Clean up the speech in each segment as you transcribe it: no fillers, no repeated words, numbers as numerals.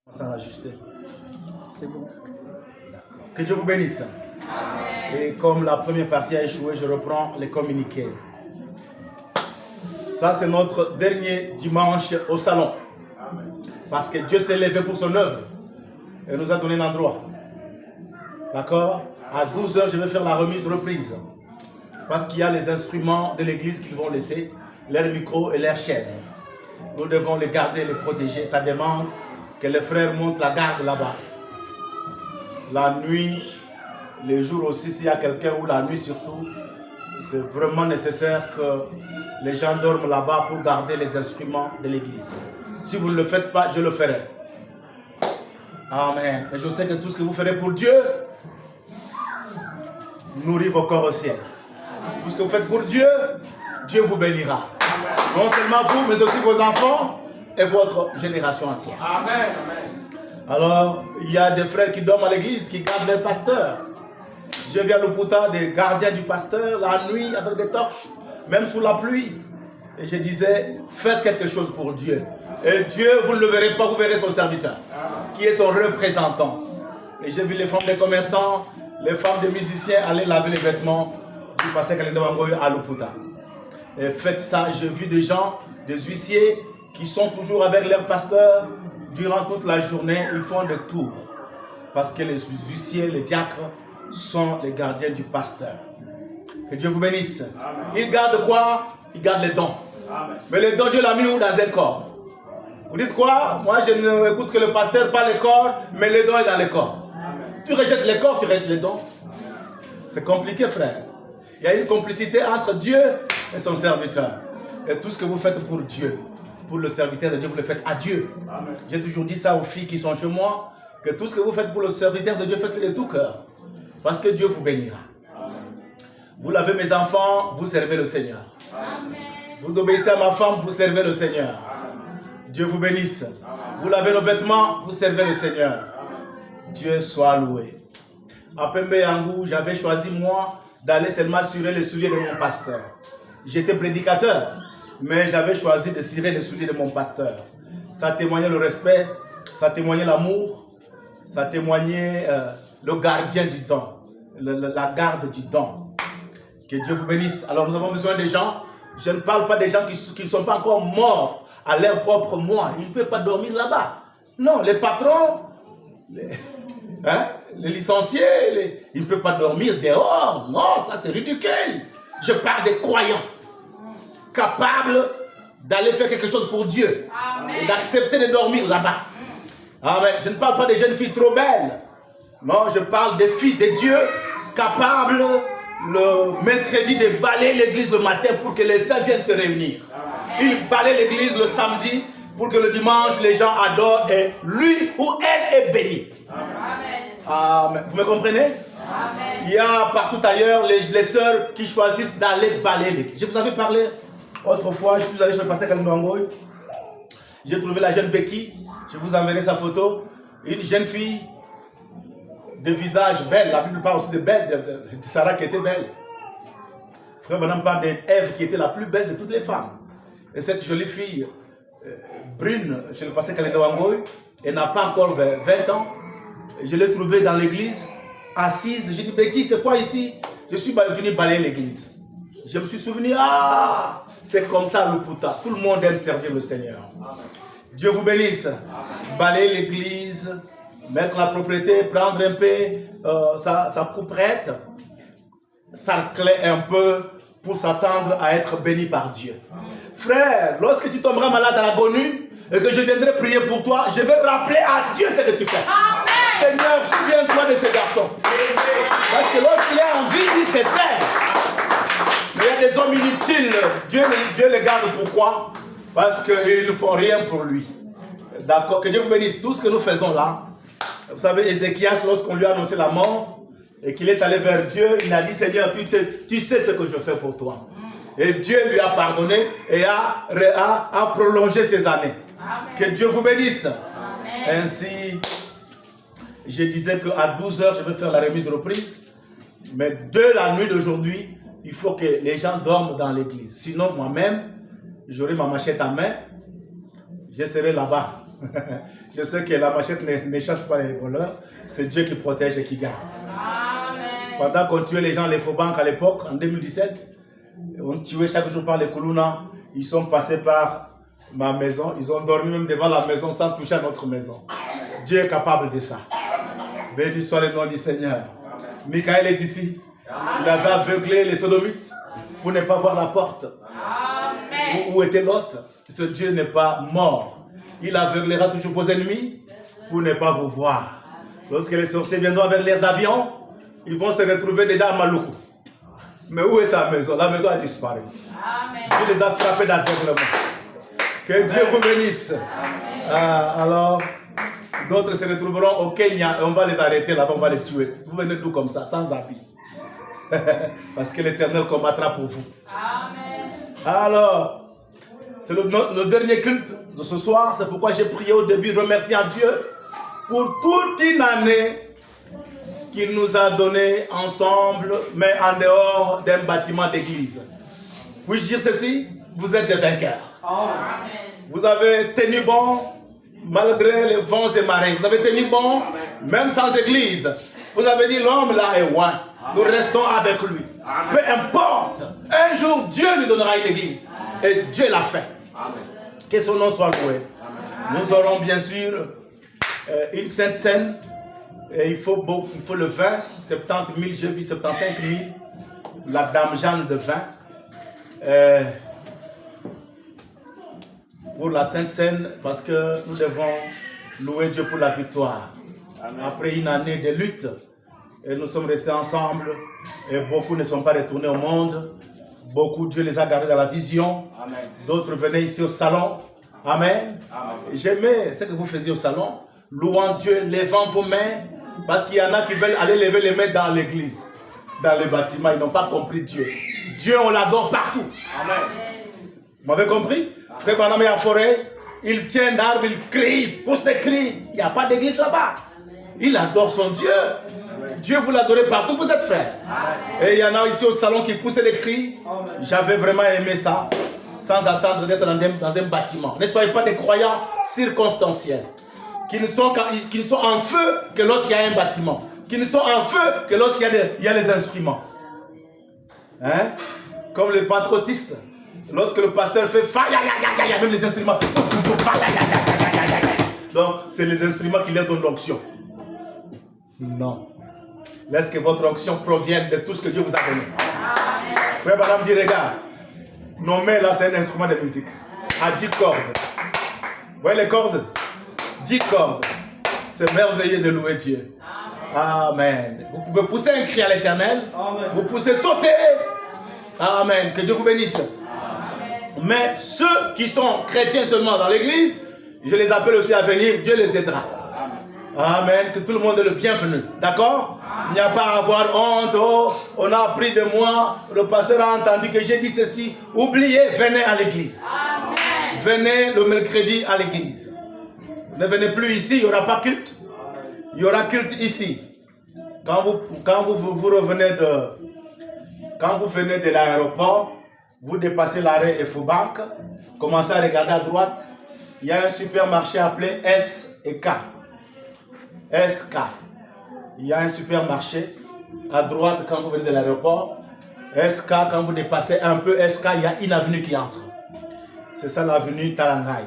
Sans ajuster. C'est bon. D'accord. Que Dieu vous bénisse. Amen. Et comme la première partie a échoué, je reprends les communiqués. Ça, c'est notre dernier dimanche au salon. Amen. Parce que Dieu s'est levé pour son œuvre. Et nous a donné un endroit. D'accord? À 12 h, je vais faire la remise reprise. Parce qu'il y a les instruments de l'église qu'ils vont laisser, leurs micros et leurs chaises. Nous devons les garder, les protéger. Ça demande que les frères montent la garde là-bas. La nuit, les jours aussi, s'il y a quelqu'un, ou la nuit surtout, c'est vraiment nécessaire que les gens dorment là-bas pour garder les instruments de l'église. Si vous ne le faites pas, je le ferai. Amen. Et je sais que tout ce que vous ferez pour Dieu nourrit vos corps au ciel. Tout ce que vous faites pour Dieu, Dieu vous bénira. Non seulement vous, mais aussi vos enfants et votre génération entière. Amen. Alors, il y a des frères qui dorment à l'église, qui gardent les pasteurs. J'ai vu à Luputa des gardiens du pasteur la nuit avec des torches, même sous la pluie. Et je disais, faites quelque chose pour Dieu. Et Dieu, vous ne le verrez pas, vous verrez son serviteur, qui est son représentant. Et j'ai vu les femmes des commerçants, les femmes des musiciens aller laver les vêtements du pasteur Kalenda Wangoyo à Luputa. Et faites ça, j'ai vu des gens, des huissiers, qui sont toujours avec leur pasteur durant toute la journée, ils font des tours. Parce que les huissiers, les diacres, sont les gardiens du pasteur. Que Dieu vous bénisse. Amen. Ils gardent quoi? Ils gardent les dons. Amen. Mais les dons, Dieu l'a mis où? Dans un corps. Vous dites quoi? Moi, je n'écoute que le pasteur, pas les corps, mais les dons est dans les corps. Amen. Tu rejettes les corps, tu rejettes les dons. C'est compliqué, frère. Il y a une complicité entre Dieu et son serviteur. Et tout ce que vous faites pour Dieu, pour le serviteur de Dieu, vous le faites à Dieu. J'ai toujours dit ça aux filles qui sont chez moi, que tout ce que vous faites pour le serviteur de Dieu, faites-le de tout cœur. Parce que Dieu vous bénira. Amen. Vous lavez mes enfants, vous servez le Seigneur. Amen. Vous obéissez à ma femme, vous servez le Seigneur. Amen. Dieu vous bénisse. Amen. Vous lavez nos vêtements, vous servez le Seigneur. Amen. Dieu soit loué. À Pembe Yangou, j'avais choisi moi d'aller seulement cirer les souliers de mon pasteur. J'étais prédicateur, mais j'avais choisi de cirer les souliers de mon pasteur. Ça témoignait le respect, ça témoignait l'amour, ça témoignait le gardien du don, la garde du don. Que Dieu vous bénisse. Alors nous avons besoin des gens, je ne parle pas des gens qui ne sont pas encore morts à leur propre moi. Ils ne peuvent pas dormir là-bas. Non, les patrons, les licenciés, ils ne peuvent pas dormir dehors. Non, ça c'est ridicule. Je parle des croyants, capables d'aller faire quelque chose pour Dieu, d'accepter de dormir là-bas. Amen. Je ne parle pas des jeunes filles trop belles. Non, je parle des filles de Dieu capables le mercredi de balayer l'église le matin pour que les saints viennent se réunir. Ils balayent l'église le samedi pour que le dimanche les gens adorent et lui ou elle est béni. Amen. Vous me comprenez? Amen. Il y a partout ailleurs les sœurs qui choisissent d'aller balayer l'église. Je vous avais parlé autrefois, je suis allé chez le pasteur Kalenda Wangoyo. J'ai trouvé la jeune Becky, je vous enverrai sa photo. Une jeune fille de visage belle, la Bible parle aussi de belle, de Sarah qui était belle. Frère Branham parle d'Ève qui était la plus belle de toutes les femmes. Et cette jolie fille, brune, chez le pasteur Kalenda Wangoyo, elle n'a pas encore 20 ans. Je l'ai trouvée dans l'église, assise. J'ai dit, Becky, c'est quoi ici? Je suis venu balayer l'église. Je me suis souvenu, c'est comme ça le Luputa. Tout le monde aime servir le Seigneur. Amen. Dieu vous bénisse. Balayer l'église, mettre la propriété, prendre un peu sa couperette, s'arcler un peu pour s'attendre à être béni par Dieu. Amen. Frère, lorsque tu tomberas malade à l'agonie et que je viendrai prier pour toi, je vais rappeler à Dieu ce que tu fais. Amen. Seigneur, souviens-toi de ce garçon. Parce que lorsqu'il est en vie, il te sert. Mais il y a des hommes inutiles. Dieu les garde. Pourquoi? Parce qu'ils ne font rien pour lui. D'accord? Que Dieu vous bénisse. Tout ce que nous faisons là. Vous savez, Ézéchias, lorsqu'on lui a annoncé la mort et qu'il est allé vers Dieu, il a dit, Seigneur, tu sais ce que je fais pour toi. Et Dieu lui a pardonné et a prolongé ses années. Amen. Que Dieu vous bénisse. Amen. Ainsi, je disais qu'à 12 h, je vais faire la remise reprise. Mais de la nuit d'aujourd'hui, il faut que les gens dorment dans l'église. Sinon, moi-même, j'aurai ma machette à main. Je serai là-bas. Je sais que la machette ne chasse pas les voleurs. C'est Dieu qui protège et qui garde. Amen. Pendant qu'on tuait les gens, les faux banques à l'époque, en 2017, on tuait chaque jour par les Koulouna. Ils sont passés par ma maison. Ils ont dormi même devant la maison sans toucher à notre maison. Dieu est capable de ça. Béni soit le nom du Seigneur. Michael est ici. Il avait aveuglé les sodomites pour ne pas voir la porte. Amen. Où était l'autre? Ce Dieu n'est pas mort. Il aveuglera toujours vos ennemis pour ne pas vous voir. Lorsque les sorciers viendront avec leurs avions, ils vont se retrouver déjà à Maluku. Mais où est sa maison? La maison a disparu. Amen. Dieu les a frappés d'aveuglement. Que Dieu vous bénisse. Alors, d'autres se retrouveront au Kenya et on va les arrêter là-bas, on va les tuer. Vous venez d'où comme ça, sans habit? Parce que l'Éternel combattra pour vous. Amen. Alors, c'est le dernier culte de ce soir. C'est pourquoi j'ai prié au début, remerciant Dieu pour toute une année qu'il nous a donné ensemble, mais en dehors d'un bâtiment d'église. Puis-je dire ceci? Vous êtes des vainqueurs. Amen. Vous avez tenu bon malgré les vents et marées. Vous avez tenu bon même sans église. Vous avez dit l'homme là est loin. Nous restons avec lui. Amen. Peu importe. Un jour Dieu lui donnera une église. Et Dieu l'a fait. Amen. Que son nom soit loué. Amen. Nous aurons bien sûr une sainte scène. Et il faut le vin. 70 000, j'ai vu 75 000. La dame Jeanne de vin. Pour la sainte scène, parce que nous devons louer Dieu pour la victoire. Amen. Après une année de lutte, et nous sommes restés ensemble et beaucoup ne sont pas retournés au monde. Beaucoup, Dieu les a gardés dans la vision. D'autres venaient ici au salon. Amen. Amen. J'aimais ce que vous faisiez au salon, louant Dieu, levant vos mains, parce qu'il y en a qui veulent aller lever les mains dans l'église, dans les bâtiments. Ils n'ont pas compris Dieu. Dieu, on l'adore partout. Amen. Vous m'avez compris? Frère Branham est en forêt, il tient un arbre, il crie, il pousse des cris. Il n'y a pas d'église là-bas. Il adore son Dieu. Dieu, vous l'adorez partout, vous êtes frères. Et il y en a ici au salon qui poussent des cris. J'avais vraiment aimé ça, sans attendre d'être dans un bâtiment. Ne soyez pas des croyants circonstanciels, qui ne sont en feu que lorsqu'il y a un bâtiment, qui ne sont en feu que lorsqu'il y a les instruments. Hein? Comme les pentecôtistes. Lorsque le pasteur fait même les instruments. Donc, c'est les instruments qui leur donnent l'onction. Non. Laisse que votre onction provienne de tout ce que Dieu vous a donné. Amen. Frère Madame dit, regarde, nos mains là, c'est un instrument de musique. À 10 cordes. Vous voyez les cordes? 10 cordes. C'est merveilleux de louer Dieu. Amen. Amen. Vous pouvez pousser un cri à l'Éternel. Vous pouvez sauter. Amen. Que Dieu vous bénisse. Mais ceux qui sont chrétiens seulement dans l'église, je les appelle aussi à venir, Dieu les aidera. Amen. Que tout le monde est le bienvenu. D'accord? Il n'y a pas à avoir honte. Oh, on a appris de moi. Le pasteur a entendu que j'ai dit ceci. Oubliez, venez à l'église. Venez le mercredi à l'église. Ne venez plus ici, il n'y aura pas culte. Il y aura culte ici. Quand vous revenez quand vous venez de l'aéroport, vous dépassez l'arrêt Efobank, commencez à regarder à droite, il y a un supermarché appelé S et K. SK. Il y a un supermarché à droite quand vous venez de l'aéroport. SK, quand vous dépassez un peu SK, il y a une avenue qui entre. C'est ça l'avenue Tarangay.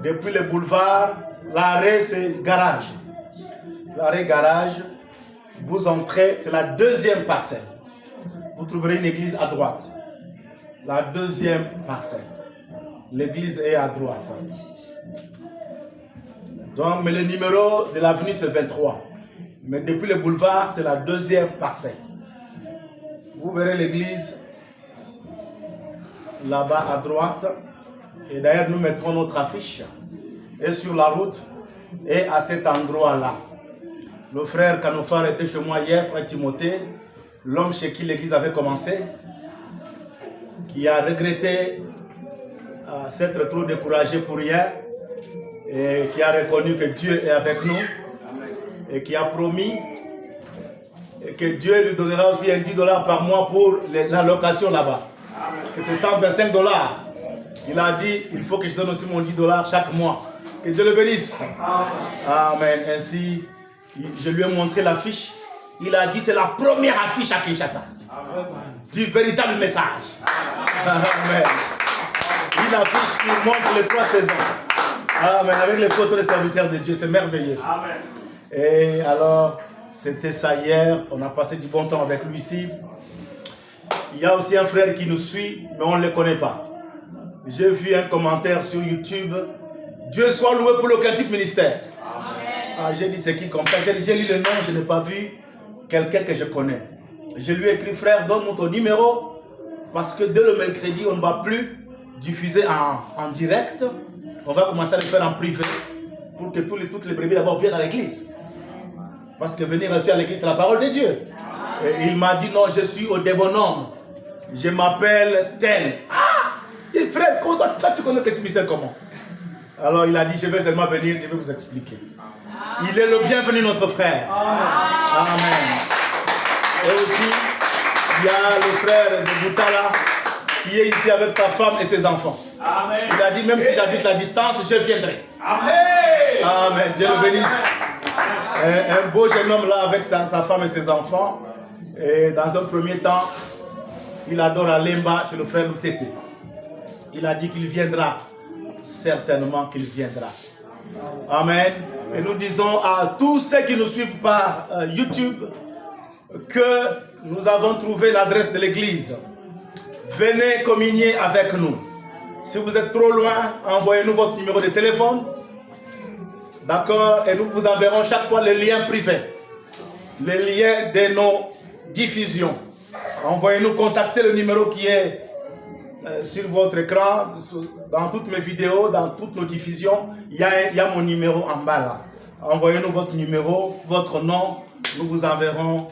Depuis le boulevard, l'arrêt c'est garage. L'arrêt garage, vous entrez, c'est la deuxième parcelle. Vous trouverez une église à droite. La deuxième parcelle. L'église est à droite. Donc, mais le numéro de l'avenue c'est 23. Mais depuis le boulevard, c'est la deuxième parcelle. Vous verrez l'église là-bas à droite. Et d'ailleurs, nous mettrons notre affiche. Et sur la route, et à cet endroit-là. Le frère Kanofar était chez moi hier, frère Timothée, l'homme chez qui l'église avait commencé, qui a regretté s'être trop découragé pour rien, et qui a reconnu que Dieu est avec nous, et qui a promis que Dieu lui donnera aussi un $10 par mois pour la location là-bas. Parce que c'est $125. Il a dit, il faut que je donne aussi mon $10 chaque mois. Que Dieu le bénisse. Amen. Ainsi, je lui ai montré l'affiche. Il a dit c'est la première affiche à Kinshasa. Du véritable message. Amen. Une affiche qui montre les 3 saisons. Amen. Avec les photos des serviteurs de Dieu. C'est merveilleux. Amen. Et alors, c'était ça hier. On a passé du bon temps avec lui ici. Il y a aussi un frère qui nous suit, mais on ne le connaît pas. J'ai vu un commentaire sur YouTube. Dieu soit loué pour le quintuple ministère. Ah, j'ai dit c'est qui comme ça. J'ai lu le nom, je n'ai pas vu quelqu'un que je connais. Je lui ai écrit, frère, donne-moi ton numéro. Parce que dès le mercredi, on ne va plus diffuser en direct. On va commencer à le faire en privé. Pour que toutes les brebis d'abord viennent à l'église. Parce que venir aussi à l'église, c'est la parole de Dieu. Et il m'a dit, non, je suis au débonhomme. Je m'appelle tel. Ah! Et frère, toi, tu connais que tu m'appelles comment? Alors il a dit, je vais seulement venir, je vais vous expliquer. Il est le bienvenu, notre frère. Amen. Amen. Et aussi, il y a le frère de Boutala qui est ici avec sa femme et ses enfants. Amen. Il a dit, même si j'habite la distance, je viendrai. Amen. Amen. Dieu le bénisse. Un beau jeune homme là avec sa femme et ses enfants. Et dans un premier temps, il adore à Lemba chez le frère Loutete. Il a dit qu'il viendra. Certainement qu'il viendra. Amen. Et nous disons à tous ceux qui nous suivent par YouTube que nous avons trouvé l'adresse de l'église. Venez communier avec nous. Si vous êtes trop loin, envoyez-nous votre numéro de téléphone. D'accord? Et nous vous enverrons chaque fois le lien privé. Le lien de nos diffusions. Envoyez-nous contacter le numéro qui est sur votre écran. Dans toutes mes vidéos, dans toutes nos diffusions, il y a mon numéro en bas là. Envoyez-nous votre numéro, votre nom. Nous vous enverrons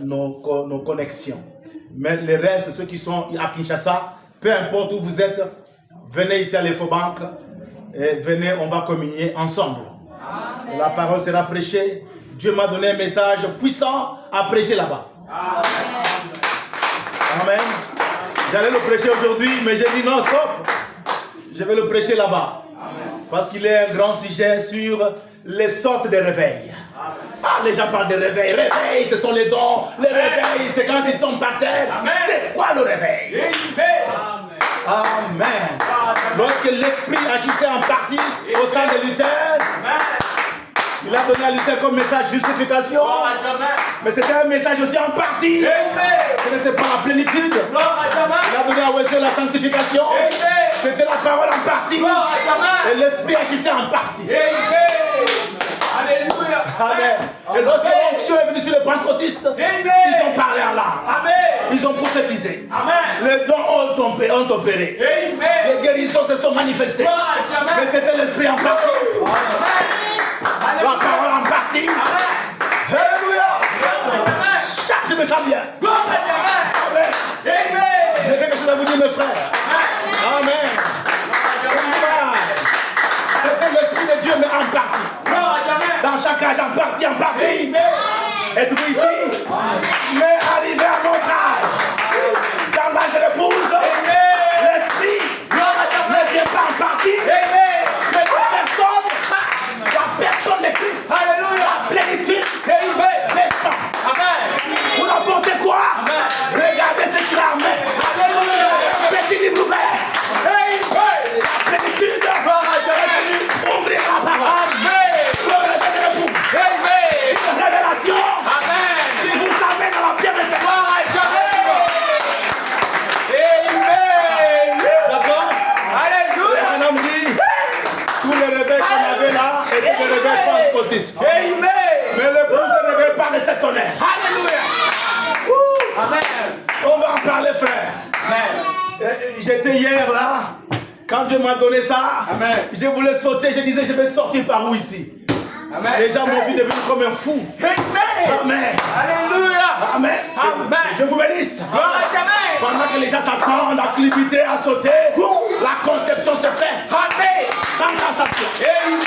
nos connexions. Mais les restes, ceux qui sont à Kinshasa, peu importe où vous êtes, venez ici à l'Infobank et venez, on va communier ensemble. Amen. La parole sera prêchée. Dieu m'a donné un message puissant à prêcher là-bas. Amen. Amen. J'allais le prêcher aujourd'hui, mais j'ai dit non, stop. Je vais le prêcher là-bas. Parce qu'il est un grand sujet sur les sortes de réveils. Ah, les gens parlent de réveil. Réveil, ce sont les dons. Les réveils, c'est quand ils tombent par terre. C'est quoi le réveil? Amen. Lorsque l'esprit agissait en partie au temps de Luther, il a donné à Luther comme message justification. Mais c'était un message aussi en partie. Ce n'était pas la plénitude. Il a donné à Wesley la sanctification. C'était la parole en partie. Et l'esprit agissait en partie. Alléluia. Amen. Et lorsque l'onction est venue sur les pentecôtistes, ils ont parlé en langue. Ils ont prophétisé. Les dons ont opéré. Les guérisons se sont manifestées. Mais c'était l'esprit en partie. La parole en partie. Alléluia. Je me sens bien. Amen. J'ai quelque chose à vous dire, mes frères. Amen. C'était l'esprit de Dieu, mais en partie. Dans chaque âge, en partie, en partie. Êtes-vous ici? Mais arrivé à notre âge, dans l'âge de l'épouse, l'esprit ne vient pas en partie. Mais la personne de Christ, la plénitude descend. Vous apportez quoi? Regardez ce qu'il a en main. Petit livre ouvert. La plénitude est venue ouvrir la parole. Une révélation. Qui vous amène dans la pierre de cette d'accord? Alléluia. Un homme dit, tous les réveils qu'on avait là étaient des réveils pentecôtistes. Mais l'épouse ne réveille pas de cet honneur. Alléluia. Amen. On va en parler, frère. Amen. J'étais hier là. Quand Dieu m'a donné ça, amen, je voulais sauter. Je disais, je vais sortir par où ici? Amen. Les gens m'ont vu devenir comme un fou. Amen. Amen. Alléluia. Amen. Amen. Dieu vous bénisse. Amen. Pendant que les gens s'attendent à clipiter, à sauter, la conception se fait. Amen. Sans sensation. Amen.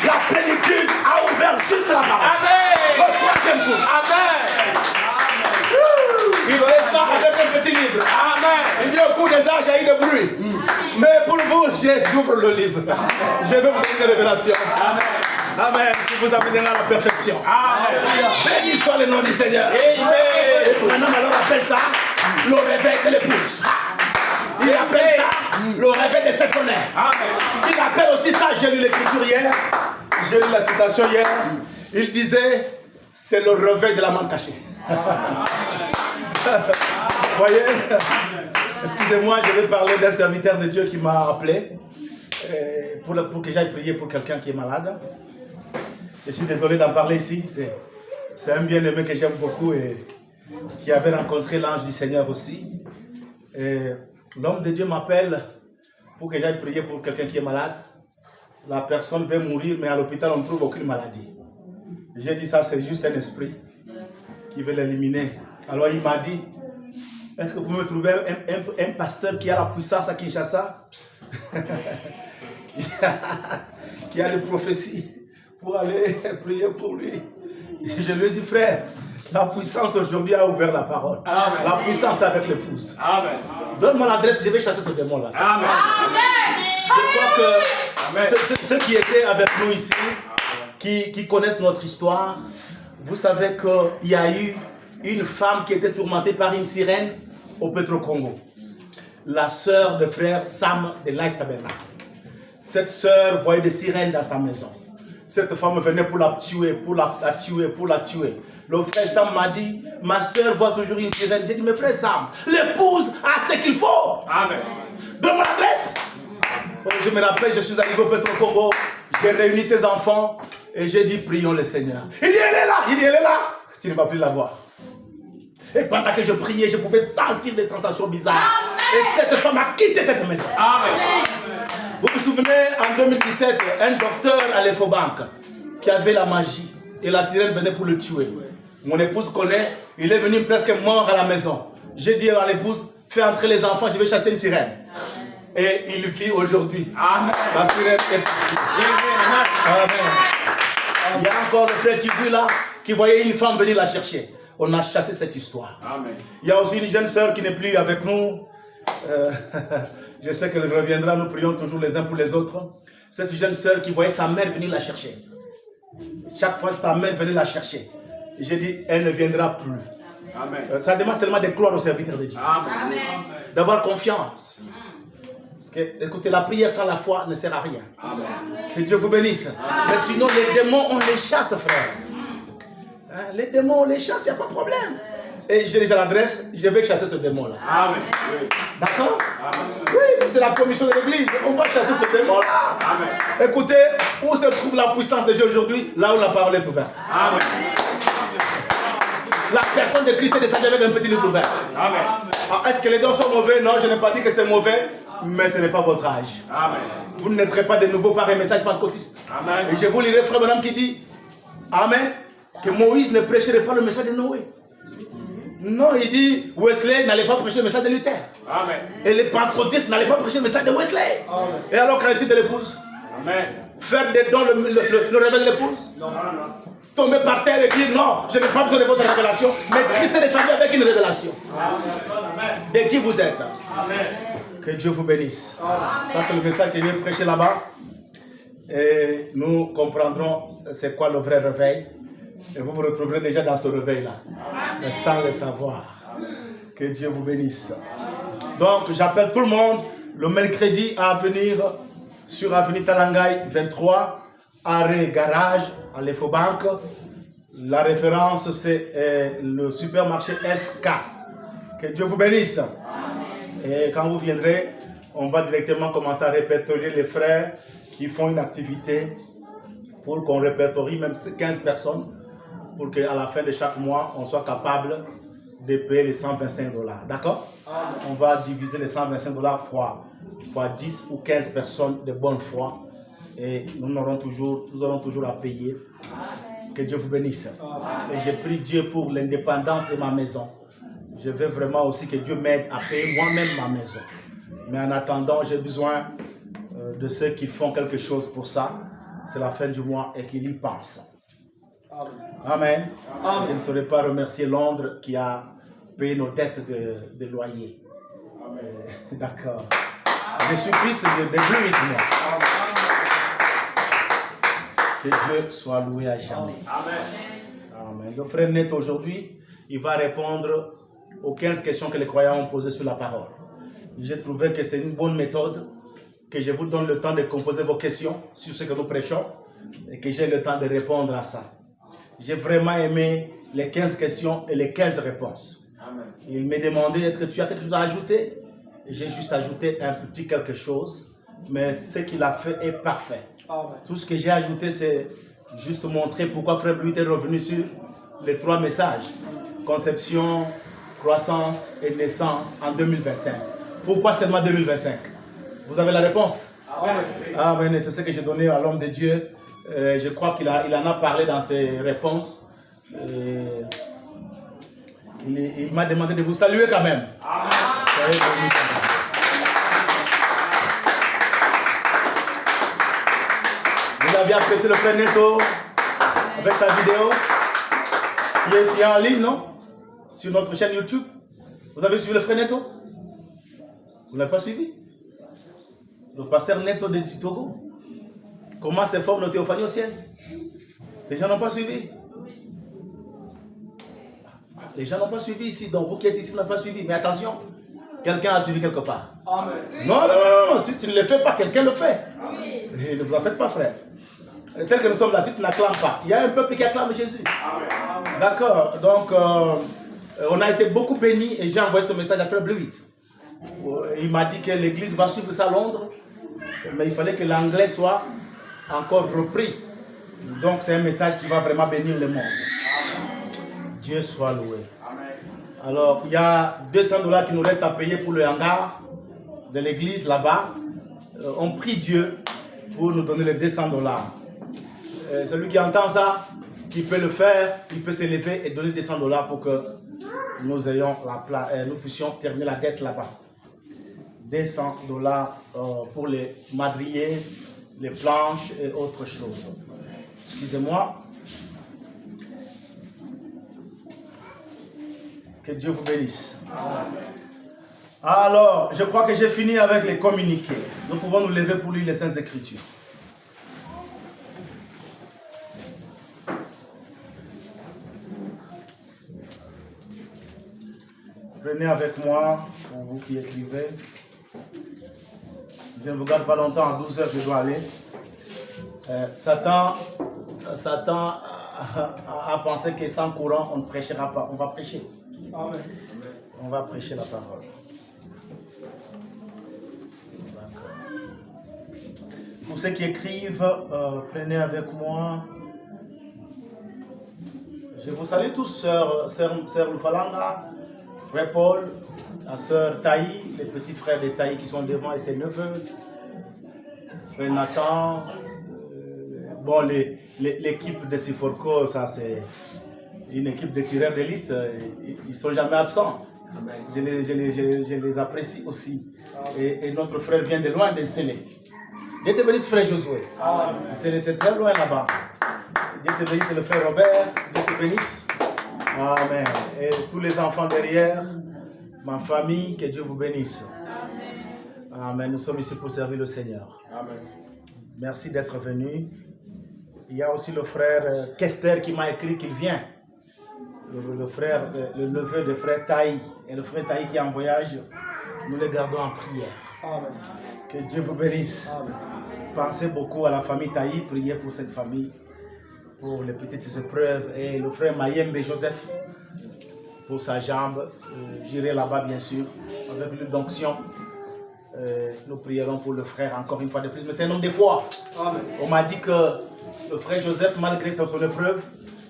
La plénitude a ouvert juste la parole. Amen. Le troisième coup. Amen. Il descend avec un petit livre. Amen. Il dit au cours des âges, il y a eu de bruit. Mais pour vous, j'ouvre le livre. Je vais vous donner une révélation. Amen. Qui vous amènera à la perfection. Béni soit le nom du Seigneur. Et Branham alors appelle ça le réveil de l'épouse. Il appelle ça le réveil de ses tonnerres. Il appelle aussi ça, j'ai lu l'écriture hier, j'ai lu la citation hier. Il disait, c'est le réveil de la main cachée. Voyez, excusez-moi, je vais parler d'un serviteur de Dieu qui m'a appelé pour que j'aille prier pour quelqu'un qui est malade. Je suis désolé d'en parler ici. C'est un bien-aimé que j'aime beaucoup et qui avait rencontré l'ange du Seigneur aussi. L'homme de Dieu m'appelle pour que j'aille prier pour quelqu'un qui est malade. La personne veut mourir, mais à l'hôpital, on ne trouve aucune maladie. J'ai dit ça, c'est juste un esprit qui veut l'éliminer. Alors il m'a dit, est-ce que vous me trouvez un pasteur qui a la puissance à Kinshasa qui a les prophéties pour aller prier pour lui. Je lui ai dit, frère, la puissance aujourd'hui a ouvert la parole. Amen. La puissance est avec l'épouse. Donne-moi l'adresse, je vais chasser ce démon-là. Amen. Je crois que ceux qui étaient avec nous ici, qui connaissent notre histoire, vous savez qu'il y a eu une femme qui était tourmentée par une sirène au Petro-Congo. La sœur de frère Sam de Life Tabernacle. Cette sœur voyait des sirènes dans sa maison. Cette femme venait pour la tuer, pour la tuer. Le frère Sam m'a dit, ma sœur voit toujours une sirène. J'ai dit, mais frère Sam, l'épouse a ce qu'il faut. Amen. Donne-moi l'adresse. Je me rappelle, je suis arrivé au Petro-Congo, j'ai réuni ses enfants et j'ai dit, prions le Seigneur. Il dit, elle est là. Il dit, elle est là. Tu ne vas plus la voir. Et pendant que je priais, je pouvais sentir des sensations bizarres. Amen. Et cette femme a quitté cette maison. Amen. Vous vous souvenez, en 2017, un docteur à l'Infobank qui avait la magie et la sirène venait pour le tuer. Mon épouse connaît, il est venu presque mort à la maison. J'ai dit à l'épouse, fais entrer les enfants, je vais chasser une sirène. Et il vit aujourd'hui. La sirène est partie. Amen. Il y a encore le frère Tibu là, qui voyait une femme venir la chercher. On a chassé cette histoire. Amen. Il y a aussi une jeune sœur qui n'est plus avec nous. Je sais qu'elle reviendra, nous prions toujours les uns pour les autres. Cette jeune sœur qui voyait sa mère venir la chercher. Chaque fois sa mère venait la chercher. J'ai dit, elle ne viendra plus. Amen. Ça demande seulement de croire au serviteur de Dieu. Amen. D'avoir confiance. Parce que, écoutez, la prière sans la foi ne sert à rien. Amen. Que Dieu vous bénisse. Amen. Mais sinon, les démons, on les chasse, frère. Les démons, on les chasse, il n'y a pas de problème. Et j'ai déjà l'adresse, je vais chasser ce démon-là. Amen. D'accord? Oui, mais c'est la commission de l'église. On va chasser ce démon-là. Écoutez, où se trouve la puissance de Dieu aujourd'hui? Là où la parole est ouverte. Amen. La personne de Christ est descendue avec un petit livre ouvert. Est-ce que les dons sont mauvais? Non, je n'ai pas dit que c'est mauvais, mais ce n'est pas votre âge. Amen. Vous ne naîtrez pas de nouveau par un message pentecôtiste. Amen. Et je vous lirai frère Branham qui dit, Amen, que Moïse ne prêcherait pas le message de Noé. Non, il dit, Wesley n'allait pas prêcher le message de Luther. Amen. Et les pentecôtistes n'allaient pas prêcher le message de Wesley. Amen. Et alors, qu'en est-il de l'épouse? Amen. Faire des dons le réveil de l'épouse? Non. Tomber par terre et dire, non, je n'ai pas besoin de votre révélation, mais Christ est descendu avec une révélation. Amen. De qui vous êtes? Amen. Que Dieu vous bénisse. Amen. Ça, c'est le message que je vais prêcher là-bas. Et nous comprendrons c'est quoi le vrai réveil. Et vous vous retrouverez déjà dans ce réveil-là, mais sans le savoir. Amen. Que Dieu vous bénisse. Donc, j'appelle tout le monde le mercredi à venir sur Avenue Talangaï 23, arrêt garage à l'Infobank. La référence, c'est le supermarché SK. Que Dieu vous bénisse. Amen. Et quand vous viendrez, on va directement commencer à répertorier les frères qui font une activité pour qu'on répertorie même 15 personnes. Pour qu'à la fin de chaque mois, on soit capable de payer les $125. D'accord? On va diviser les $125 fois 10 ou 15 personnes de bonne foi. Et nous aurons toujours à payer. Que Dieu vous bénisse. Et je prie Dieu pour l'indépendance de ma maison. Je veux vraiment aussi que Dieu m'aide à payer moi-même ma maison. Mais en attendant, j'ai besoin de ceux qui font quelque chose pour ça. C'est la fin du mois et qu'ils y pensent. Amen. Amen. Je ne saurais pas remercier Londres qui a payé nos dettes de loyer. D'accord. Je suis fils de Blue 8 mois. Que Dieu soit loué à jamais. Amen. Amen. Le frère Net aujourd'hui, il va répondre aux 15 questions que les croyants ont posées sur la parole. J'ai trouvé que c'est une bonne méthode, que je vous donne le temps de composer vos questions sur ce que nous prêchons et que j'ai le temps de répondre à ça. J'ai vraiment aimé les 15 questions et les 15 réponses. Amen. Il m'a demandé, est-ce que tu as quelque chose à ajouter? J'ai juste ajouté un petit quelque chose, mais ce qu'il a fait est parfait. Amen. Tout ce que j'ai ajouté, c'est juste montrer pourquoi Frère Blue est revenu sur les 3 messages. Conception, croissance et naissance en 2025. Pourquoi seulement 2025? Vous avez la réponse? Ah ben, c'est ce que j'ai donné à l'homme de Dieu. Je crois qu'il en a parlé dans ses réponses. Il m'a demandé de vous saluer quand même. Vous avez apprécié le frère Neto avec sa vidéo qui est en ligne, non? Sur notre chaîne YouTube. Vous avez suivi le frère Neto? Vous n'avez pas suivi? Le pasteur Neto du Togo. Comment se forme nos théophanies au ciel? Les gens n'ont pas suivi. Les gens n'ont pas suivi ici. Donc vous qui êtes ici, vous n'avez pas suivi. Mais attention, quelqu'un a suivi quelque part. Amen. Non. Si tu ne le fais pas, quelqu'un le fait. Oui. Et ne vous en faites pas, frère. Tel que nous sommes là, si tu n'acclames pas, il y a un peuple qui acclame Jésus. D'accord. Donc, on a été beaucoup bénis et j'ai envoyé ce message à Frère Blue 8. Il m'a dit que l'église va suivre ça à Londres, mais il fallait que l'anglais soit encore repris. Donc, c'est un message qui va vraiment bénir le monde. Dieu soit loué. Alors, il y a $200 qui nous restent à payer pour le hangar de l'église là-bas. On prie Dieu pour nous donner les $200. Celui qui entend ça, qui peut le faire, il peut s'élever et donner $200 pour que nous ayons nous puissions terminer la dette là-bas. $200 pour les madriers, les planches et autres choses. Excusez-moi. Que Dieu vous bénisse. Alors, je crois que j'ai fini avec les communiqués. Nous pouvons nous lever pour lire les Saintes Écritures. Prenez avec moi, pour vous qui écrivez. Je ne vous garde pas longtemps, à 12h je dois aller. Satan a pensé que sans courant, on ne prêchera pas. On va prêcher. Amen. On va prêcher la parole. Pour ceux qui écrivent, prenez avec moi. Je vous salue tous, sœur Lufalanga, frère Paul, la sœur Taï, les petits frères de Taï qui sont devant et ses neveux, frère Nathan. Bon, l'équipe de Siforco, ça c'est une équipe de tireurs d'élite, ils ne sont jamais absents. Je les apprécie aussi. Et notre frère vient de loin, de Sélé. Dieu te bénisse, frère Josué. C'est très loin là-bas. Dieu te bénisse, le frère Robert. Dieu te bénisse. Amen. Et tous les enfants derrière, ma famille, que Dieu vous bénisse. Amen. Nous sommes ici pour servir le Seigneur. Amen. Merci d'être venu. Il y a aussi le frère Kester qui m'a écrit qu'il vient. Le neveu de frère Taï. Et le frère Taï qui est en voyage, nous les gardons en prière. Amen. Que Dieu vous bénisse. Amen. Pensez beaucoup à la famille Taï, priez pour cette famille, pour les petites épreuves. Et le frère Mayembe Joseph, pour sa jambe. J'irai là-bas bien sûr, avec l'huile d'onction. Nous prierons pour le frère encore une fois de plus. Mais c'est un homme de foi. Amen. On m'a dit que le frère Joseph, malgré son épreuve,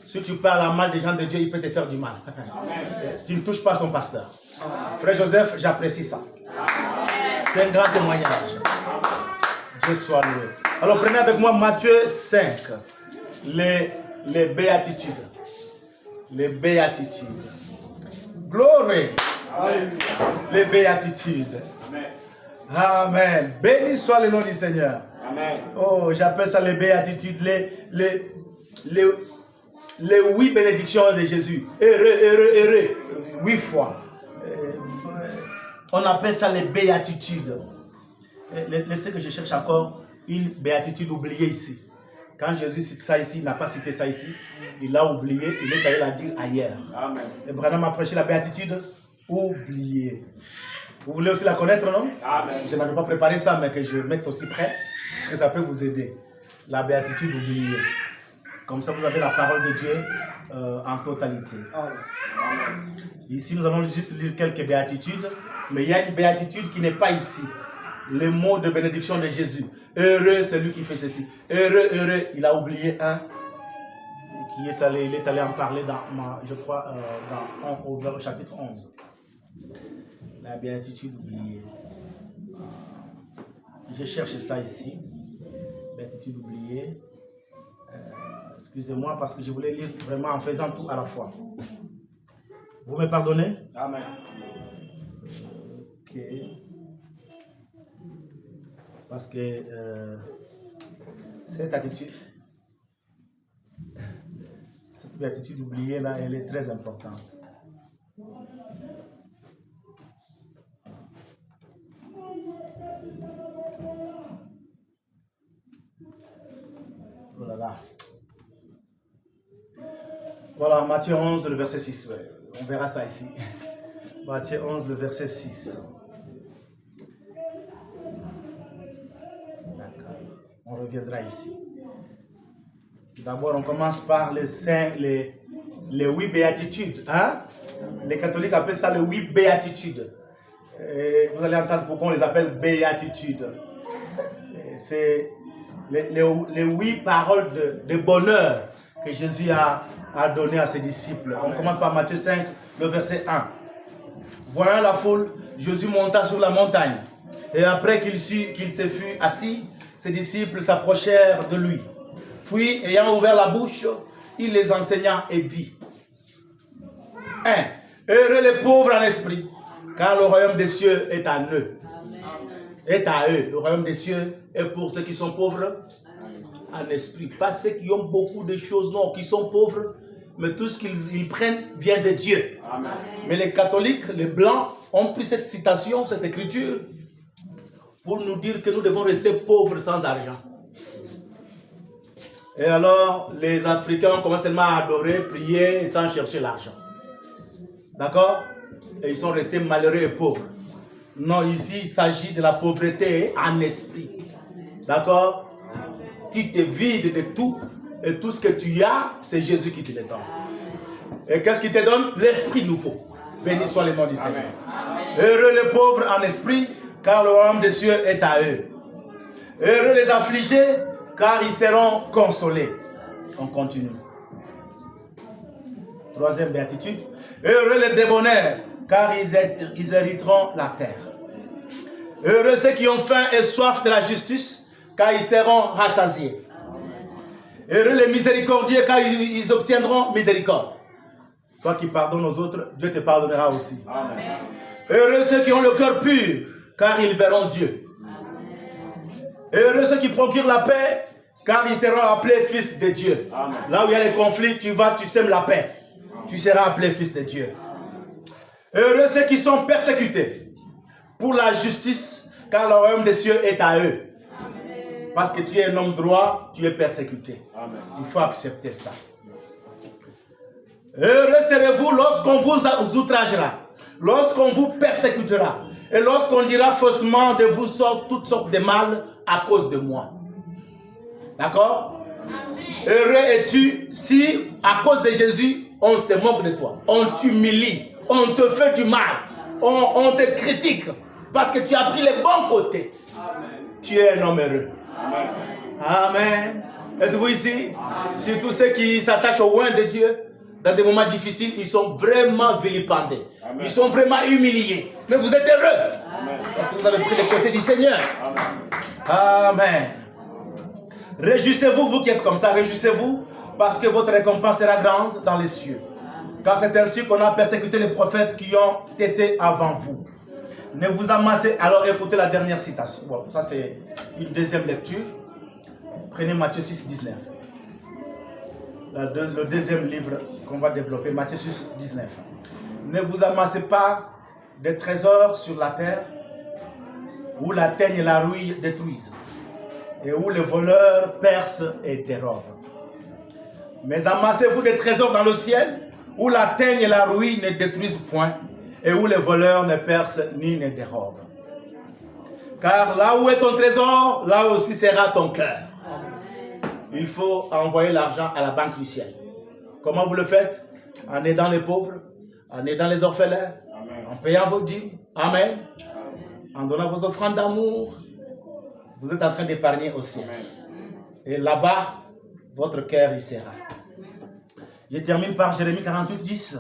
si tu parles à mal des gens de Dieu, il peut te faire du mal. Amen. Tu ne touches pas son pasteur. Amen. Frère Joseph, j'apprécie ça. C'est un grand témoignage. Dieu soit loué. Alors prenez avec moi Matthieu 5, les béatitudes. Les béatitudes. Gloire. Les béatitudes. Amen. Amen. Béni soit le nom du Seigneur. Amen. Oh, j'appelle ça les béatitudes, les 8 bénédictions de Jésus. Heureux, 8 fois. On appelle ça les béatitudes. laissez que je cherche encore une béatitude oubliée ici. Quand Jésus cite ça ici, il n'a pas cité ça ici. Il l'a oublié, il est allé la dire ailleurs. Amen. Et Branham a prêché la béatitude oubliée. Vous voulez aussi la connaître, non? Amen. Je n'avais pas préparé ça, mais que je mette aussi prêt, parce que ça peut vous aider. La béatitude oubliée. Comme ça, vous avez la parole de Dieu en totalité. Amen. Ici, nous allons juste lire quelques béatitudes, mais il y a une béatitude qui n'est pas ici. Le mot de bénédiction de Jésus. Heureux, c'est lui qui fait ceci. Heureux, heureux. Il a oublié un il est allé en parler dans, je crois, au chapitre 11. La béatitude oubliée. Je cherche ça ici. Béatitude oubliée. Excusez-moi parce que je voulais lire vraiment en faisant tout à la fois. Vous me pardonnez? Amen. Ok. Parce que cette attitude oubliée là, elle est très importante. Oh là là. Voilà, Matthieu 11, le verset 6. Ouais. On verra ça ici. Matthieu 11, le verset 6. D'accord. On reviendra ici. D'abord, on commence par les 8 béatitudes. Hein? Les catholiques appellent ça les 8 béatitudes. Et vous allez entendre pourquoi on les appelle béatitudes. C'est les 8 paroles de bonheur que Jésus a donné à ses disciples. On commence par Matthieu 5, le verset 1. Voyant la foule, Jésus monta sur la montagne. Et après qu'il se fut assis, ses disciples s'approchèrent de lui. Puis, ayant ouvert la bouche, il les enseigna et dit: 1. Heureux les pauvres en esprit, car le royaume des cieux est à eux. Est à eux. Le royaume des cieux est pour ceux qui sont pauvres en esprit. Pas ceux qui ont beaucoup de choses, non, qui sont pauvres, mais tout ce qu'ils prennent vient de Dieu. Amen. Mais les catholiques, les blancs, ont pris cette citation, cette écriture, pour nous dire que nous devons rester pauvres sans argent. Et alors, les Africains commencent seulement à adorer, prier, sans chercher l'argent. D'accord? Et ils sont restés malheureux et pauvres. Non, ici, il s'agit de la pauvreté en esprit. D'accord? Tu te vides de tout, et tout ce que tu as, c'est Jésus qui te le donne. Et qu'est-ce qu'il te donne? L'esprit nouveau. Béni soit le nom du Seigneur. Heureux les pauvres en esprit, car le royaume des cieux est à eux. Heureux les affligés, car ils seront consolés. On continue. Troisième béatitude. Heureux les débonnaires, car ils hériteront la terre. Heureux ceux qui ont faim et soif de la justice, car ils seront rassasiés. Heureux les miséricordieux, car ils obtiendront miséricorde. Toi qui pardonnes aux autres, Dieu te pardonnera aussi. Amen. Heureux ceux qui ont le cœur pur, car ils verront Dieu. Heureux ceux qui procurent la paix, car ils seront appelés fils de Dieu. Amen. Là où il y a les conflits, tu sèmes la paix. Tu seras appelé fils de Dieu. Heureux ceux qui sont persécutés pour la justice, car le royaume des cieux est à eux. Amen. Parce que tu es un homme droit, tu es persécuté. Amen. Il faut accepter ça. Heureux serez-vous lorsqu'on vous outragera, lorsqu'on vous persécutera, et lorsqu'on dira faussement de vous toutes sortes de mal à cause de moi. D'accord? Heureux es-tu si, à cause de Jésus, on se moque de toi, on t'humilie, on te fait du mal, on te critique, parce que tu as pris les bons côtés. Amen. Tu es un homme heureux. Amen. Amen. Êtes-vous ici? Amen. Surtout ceux qui s'attachent au loin de Dieu, dans des moments difficiles, ils sont vraiment vilipendés. Amen. Ils sont vraiment humiliés. Mais vous êtes heureux. Amen. Parce que vous avez pris les côtés du Seigneur. Amen. Amen. Réjouissez-vous, vous qui êtes comme ça, réjouissez-vous, parce que votre récompense sera grande dans les cieux. Car c'est ainsi qu'on a persécuté les prophètes qui ont été avant vous. Ne vous amassez. Alors écoutez la dernière citation. Bon, ça c'est une deuxième lecture. Prenez Matthieu 6, 19. Le deuxième livre qu'on va développer, Matthieu 6, 19. Ne vous amassez pas des trésors sur la terre, où la teigne et la rouille détruisent, et où les voleurs percent et dérobent. Mais amassez-vous des trésors dans le ciel, où la teigne et la rouille ne détruisent point, et où les voleurs ne percent ni ne dérobent. Car là où est ton trésor, là aussi sera ton cœur. Il faut envoyer l'argent à la banque du ciel. Comment vous le faites? En aidant les pauvres, en aidant les orphelins, en payant vos dîmes. Amen. En donnant vos offrandes d'amour, vous êtes en train d'épargner au ciel. Et là-bas, votre cœur y sera. Je termine par Jérémie 48, 10.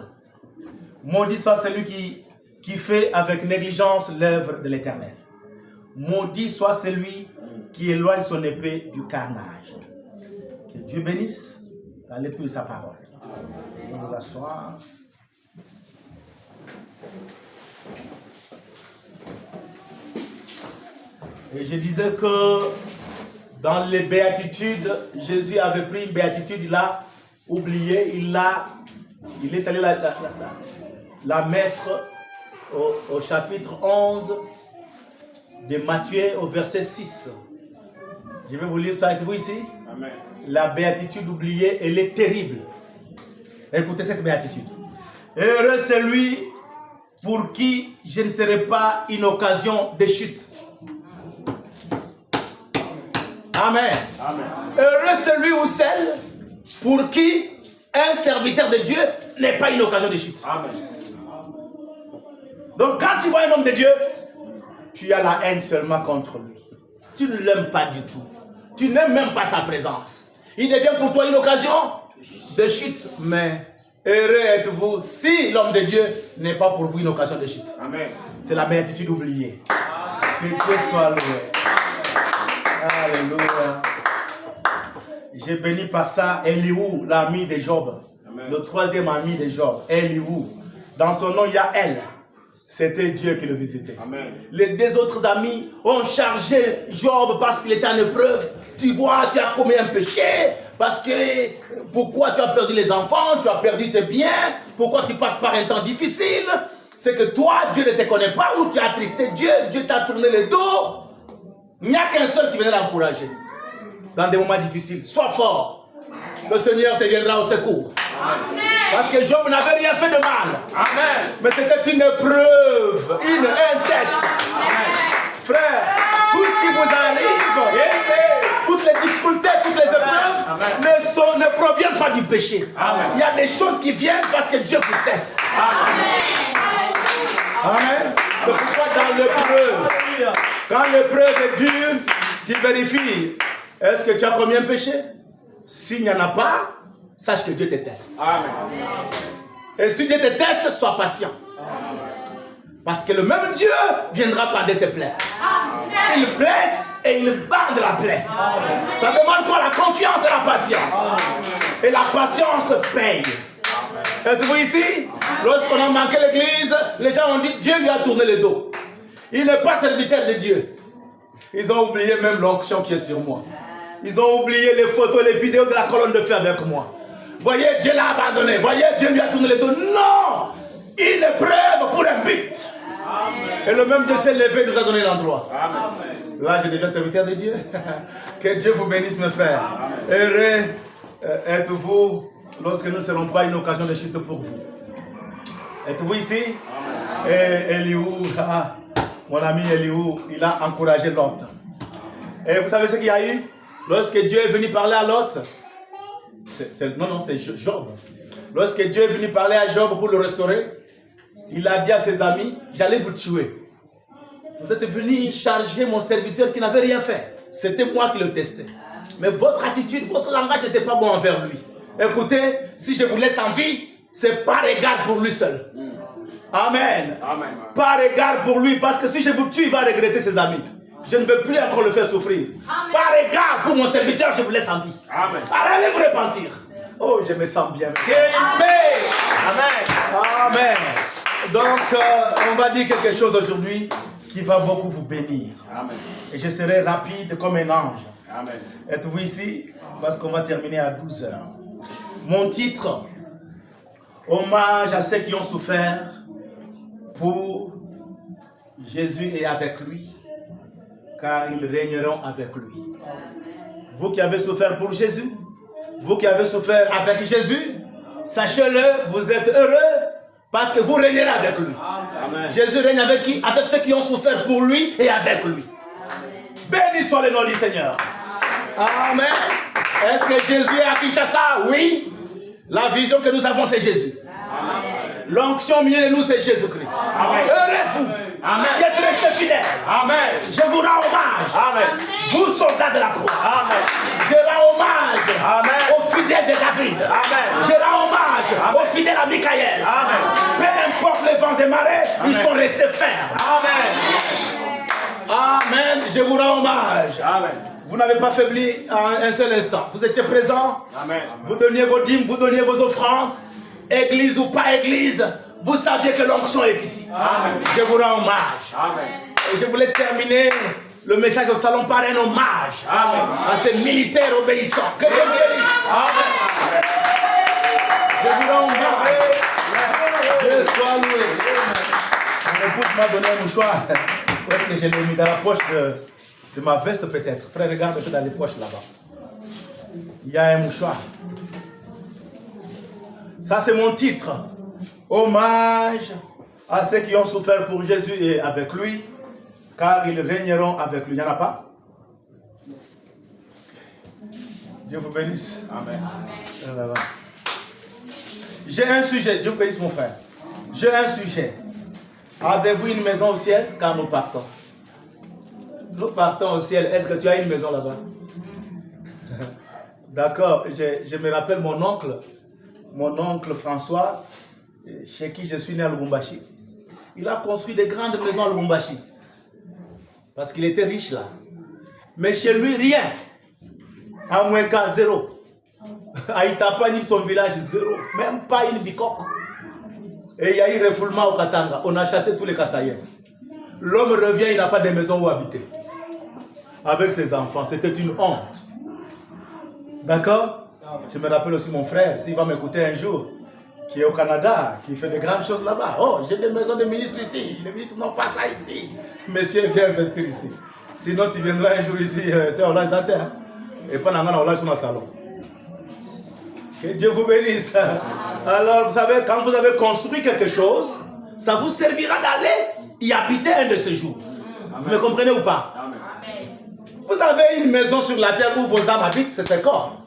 Maudit soit celui qui fait avec négligence l'œuvre de l'Éternel. Maudit soit celui qui éloigne son épée du carnage. Que Dieu bénisse la lecture de sa parole. On va nous asseoir. Et je disais que dans les béatitudes, Jésus avait pris une béatitude, il l'a oubliée, il est allé la mettre au chapitre 11 de Matthieu au verset 6. Je vais vous lire ça avec vous ici. Amen. La béatitude oubliée, elle est terrible. Écoutez cette béatitude. Heureux celui pour qui je ne serai pas une occasion de chute. Amen. Amen. Heureux celui ou celle pour qui un serviteur de Dieu n'est pas une occasion de chute. Amen. Donc quand tu vois un homme de Dieu, tu as la haine seulement contre lui. Tu ne l'aimes pas du tout. Tu n'aimes même pas sa présence. Il devient pour toi une occasion de chute. Mais heureux êtes-vous si l'homme de Dieu n'est pas pour vous une occasion de chute. Amen. C'est la béatitude oubliée. Que Dieu soit loué. Alléluia. J'ai béni par ça Elihu, l'ami de Job. Amen. Le troisième ami de Job, Elihu. Dans son nom, il y a Elle. C'était Dieu qui le visitait. Amen. Les deux autres amis ont chargé Job parce qu'il était en épreuve. Tu vois, tu as commis un péché. Parce que pourquoi tu as perdu les enfants, tu as perdu tes biens. Pourquoi tu passes par un temps difficile? C'est que toi, Dieu ne te connaît pas ou tu as attristé Dieu. Dieu t'a tourné le dos. Il n'y a qu'un seul qui viendra l'encourager. Dans des moments difficiles, sois fort. Le Seigneur te viendra au secours. Amen. Parce que Job n'avait rien fait de mal. Amen. Mais c'était une épreuve, un test. Amen. Frère, tout ce qui vous arrive, toutes les difficultés, toutes les épreuves ne proviennent pas du péché. Amen. Il y a des choses qui viennent parce que Dieu vous teste. Amen. Amen. C'est pourquoi dans l'épreuve, quand l'épreuve est dure, tu vérifies. Est-ce que tu as commis un péché? S'il n'y en a pas, sache que Dieu te teste. Amen. Et si Dieu te teste, sois patient. Amen. Parce que le même Dieu viendra parler tes plaies. Amen. Il blesse et il bande la plaie. Amen. Ça demande quoi? La confiance et la patience. Amen. Et la patience paye. Êtes-vous ici? Lorsqu'on a manqué l'église, les gens ont dit Dieu lui a tourné le dos. Il n'est pas serviteur de Dieu. Ils ont oublié même l'onction qui est sur moi. Ils ont oublié les photos, les vidéos de la colonne de feu avec moi. Voyez, Dieu l'a abandonné. Voyez, Dieu lui a tourné le dos. Non! Une épreuve pour un but. Amen. Et le même Dieu s'est levé et nous a donné l'endroit. Là, je deviens serviteur de Dieu. Que Dieu vous bénisse, mes frères. Amen. Heureux êtes-vous lorsque nous ne serons pas une occasion de chute pour vous. Êtes-vous ici? Amen. Et Elihu, mon ami Elihu, il a encouragé Lot. Et vous savez ce qu'il y a eu? Lorsque Dieu est venu parler à Lot, c'est Job. Lorsque Dieu est venu parler à Job pour le restaurer, il a dit à ses amis, j'allais vous tuer. Vous êtes venus charger mon serviteur qui n'avait rien fait. C'était moi qui le testais. Mais votre attitude, votre langage n'était pas bon envers lui. Écoutez, si je vous laisse en vie, c'est par égard pour lui seul. Amen. Amen. Par égard pour lui, parce que si je vous tue, il va regretter ses amis. Je ne veux plus encore le faire souffrir. Amen. Par égard pour mon serviteur, je vous laisse en vie. Amen. Allez vous repentir. Oh, je me sens bien. Amen. Amen. Amen. Donc, on va dire quelque chose aujourd'hui qui va beaucoup vous bénir. Amen. Et je serai rapide comme un ange. Amen. Êtes-vous ici? Parce qu'on va terminer à 12 heures. Mon titre, hommage à ceux qui ont souffert pour Jésus et avec lui. car ils régneront avec lui. Vous qui avez souffert pour Jésus, vous qui avez souffert avec Jésus, sachez-le, vous êtes heureux parce que vous régnerez avec lui. Amen. Jésus règne avec qui? Avec ceux qui ont souffert pour lui et avec lui. Béni soit le nom du Seigneur. Amen. Est-ce que Jésus est à Kinshasa? Oui. La vision que nous avons, c'est Jésus. L'onction au milieu de nous, c'est Jésus-Christ. Heureux-vous qui êtes restés fidèles. Amen. Je vous rends hommage. Amen. Vous, soldats de la croix. Amen. Je rends hommage aux fidèles de David. Amen. Je rends hommage aux fidèles à Michael. Amen. Peu importe les vents et marées, ils sont restés fermes. Amen. Amen. Je vous rends hommage. Amen. Vous n'avez pas faibli en un seul instant. Vous étiez présents. Amen. Vous donniez vos dîmes, vous donniez vos offrandes. Église ou pas église, vous saviez que l'onction est ici. Amen. Je vous rends hommage. Amen. Et je voulais terminer le message au salon par un hommage à ces militaires obéissants. Que Dieu vous bénisse. Amen. Je vous rends hommage. Dieu soit loué. Mon épouse m'a donné un mouchoir. Où est-ce que je l'ai mis? Dans la poche de ma veste peut-être. Frère, regarde un peu dans les poches là-bas. Il y a un mouchoir. Ça, c'est mon titre. Hommage à ceux qui ont souffert pour Jésus et avec lui, car ils régneront avec lui. Il n'y en a pas? Dieu vous bénisse. Amen. Amen. J'ai un sujet. Dieu vous bénisse, mon frère. J'ai un sujet. Avez-vous une maison au ciel? Car nous partons. Nous partons au ciel. Est-ce que tu as une maison là-bas? D'accord. Je me rappelle mon oncle François, chez qui je suis né à Lubumbashi. Il a construit de grandes maisons à Lubumbashi. Parce qu'il était riche là. Mais chez lui, rien. À moins qu'à zéro. À Itapani, son village, zéro. Même pas une bicoque. Et il y a eu refoulement au Katanga. On a chassé tous les Kassaïens. L'homme revient, il n'a pas de maison où habiter. Avec ses enfants. C'était une honte. D'accord? Je me rappelle aussi mon frère, s'il va m'écouter un jour, qui est au Canada, qui fait de grandes choses là-bas. Oh, j'ai des maisons de ministres ici. Les ministres n'ont pas ça ici. Monsieur, viens investir ici. Sinon, tu viendras un jour ici, c'est au Lazate. Et pas dans le salon. Que Dieu vous bénisse. Alors, vous savez, quand vous avez construit quelque chose, ça vous servira d'aller y habiter un de ces jours. Amen. Vous me comprenez ou pas? Amen. Vous avez une maison sur la terre où vos âmes habitent, c'est ce corps.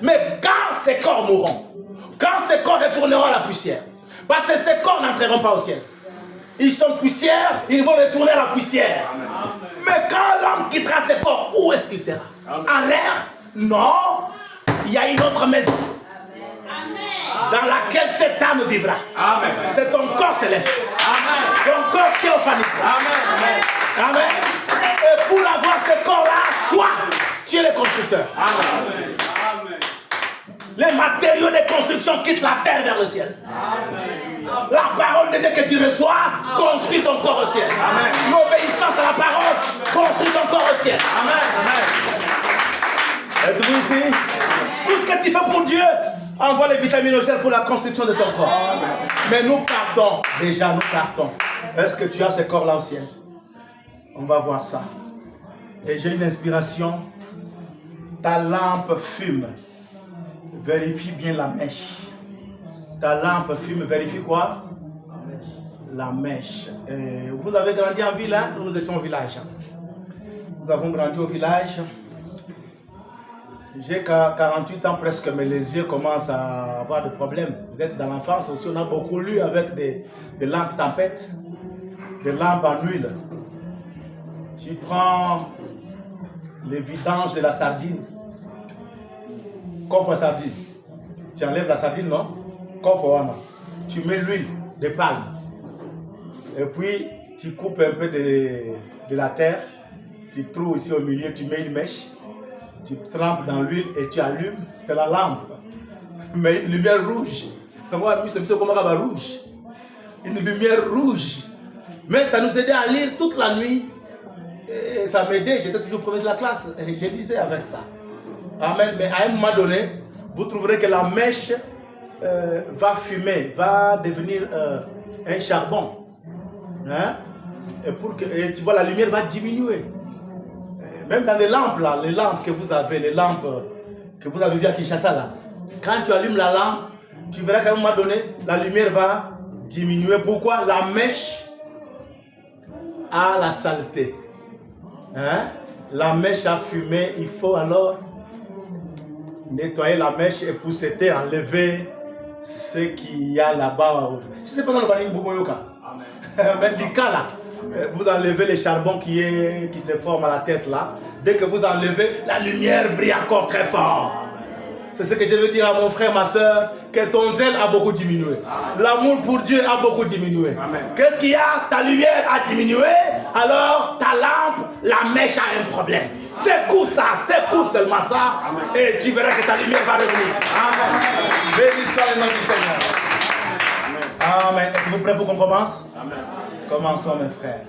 Mais quand ces corps mourront, quand ces corps retourneront à la poussière, parce que ces corps n'entreront pas au ciel. Ils sont poussière, ils vont retourner à la poussière. Amen. Mais quand l'homme quittera ses corps, où est-ce qu'il sera? Amen. En l'air? Non. Il y a une autre maison. Amen. Dans laquelle cette âme vivra. Amen. C'est ton corps céleste. Amen. Ton corps théophanique. Amen. Amen. Amen. Et pour avoir ce corps-là, toi, tu es le constructeur. Amen. Les matériaux de construction quittent la terre vers le ciel. Amen. La parole de Dieu que tu reçois construit ton corps au ciel. L'obéissance à la parole construit ton corps au ciel. Amen. Êtes-vous ici? Tout ce que tu fais pour Dieu, envoie les vitamines au ciel pour la construction de ton corps. Amen. Mais nous partons. Déjà, nous partons. Est-ce que tu as ce corps-là au ciel? On va voir ça. Et j'ai une inspiration. Ta lampe fume. Vérifie bien la mèche. Ta lampe fume, vérifie quoi? La mèche. Vous avez grandi en ville, hein? Nous étions au village. Nous avons grandi au village. J'ai 48 ans presque, mais les yeux commencent à avoir des problèmes. Peut-être dans l'enfance aussi, on a beaucoup lu avec des lampes tempêtes, des lampes en huile. Tu prends les vidanges de la sardine. Cope à sardine. Tu enlèves la sardine, non? Cope au non. Tu mets l'huile de palme. Et puis, tu coupes un peu de la terre. Tu trouves ici au milieu, tu mets une mèche. Tu trempes dans l'huile et tu allumes. C'est la lampe. Mais une lumière rouge. Moi, c'est comme un rouge. Une lumière rouge. Mais ça nous aidait à lire toute la nuit. Et ça m'aidait. J'étais toujours premier de la classe. Et je lisais avec ça. Amen. Mais à un moment donné, vous trouverez que la mèche va fumer, va devenir un charbon. Hein? Et tu vois, la lumière va diminuer. Même dans les lampes, là, les lampes que vous avez, les lampes que vous avez vues à Kinshasa, là. Quand tu allumes la lampe, tu verras qu'à un moment donné, la lumière va diminuer. Pourquoi? La mèche a la saleté. Hein? La mèche a fumé, il faut alors nettoyer la mèche et pour c'était enlever ce qu'il y a là-bas. Je ne sais pas dans le banning Boboyoka. Mais du cas là, vous enlevez les charbons qui se forment à la tête là. Dès que vous enlevez, la lumière brille encore très fort. C'est ce que je veux dire à mon frère, ma soeur, que ton zèle a beaucoup diminué. L'amour pour Dieu a beaucoup diminué. Qu'est-ce qu'il y a? Ta lumière a diminué, alors ta lampe, la mèche a un problème. Secoue ça, secoue seulement ça, et tu verras que ta lumière va revenir. Amen. Béni soit le nom du Seigneur. Amen. Êtes-vous prêts pour qu'on commence? Amen. Commençons, mes frères.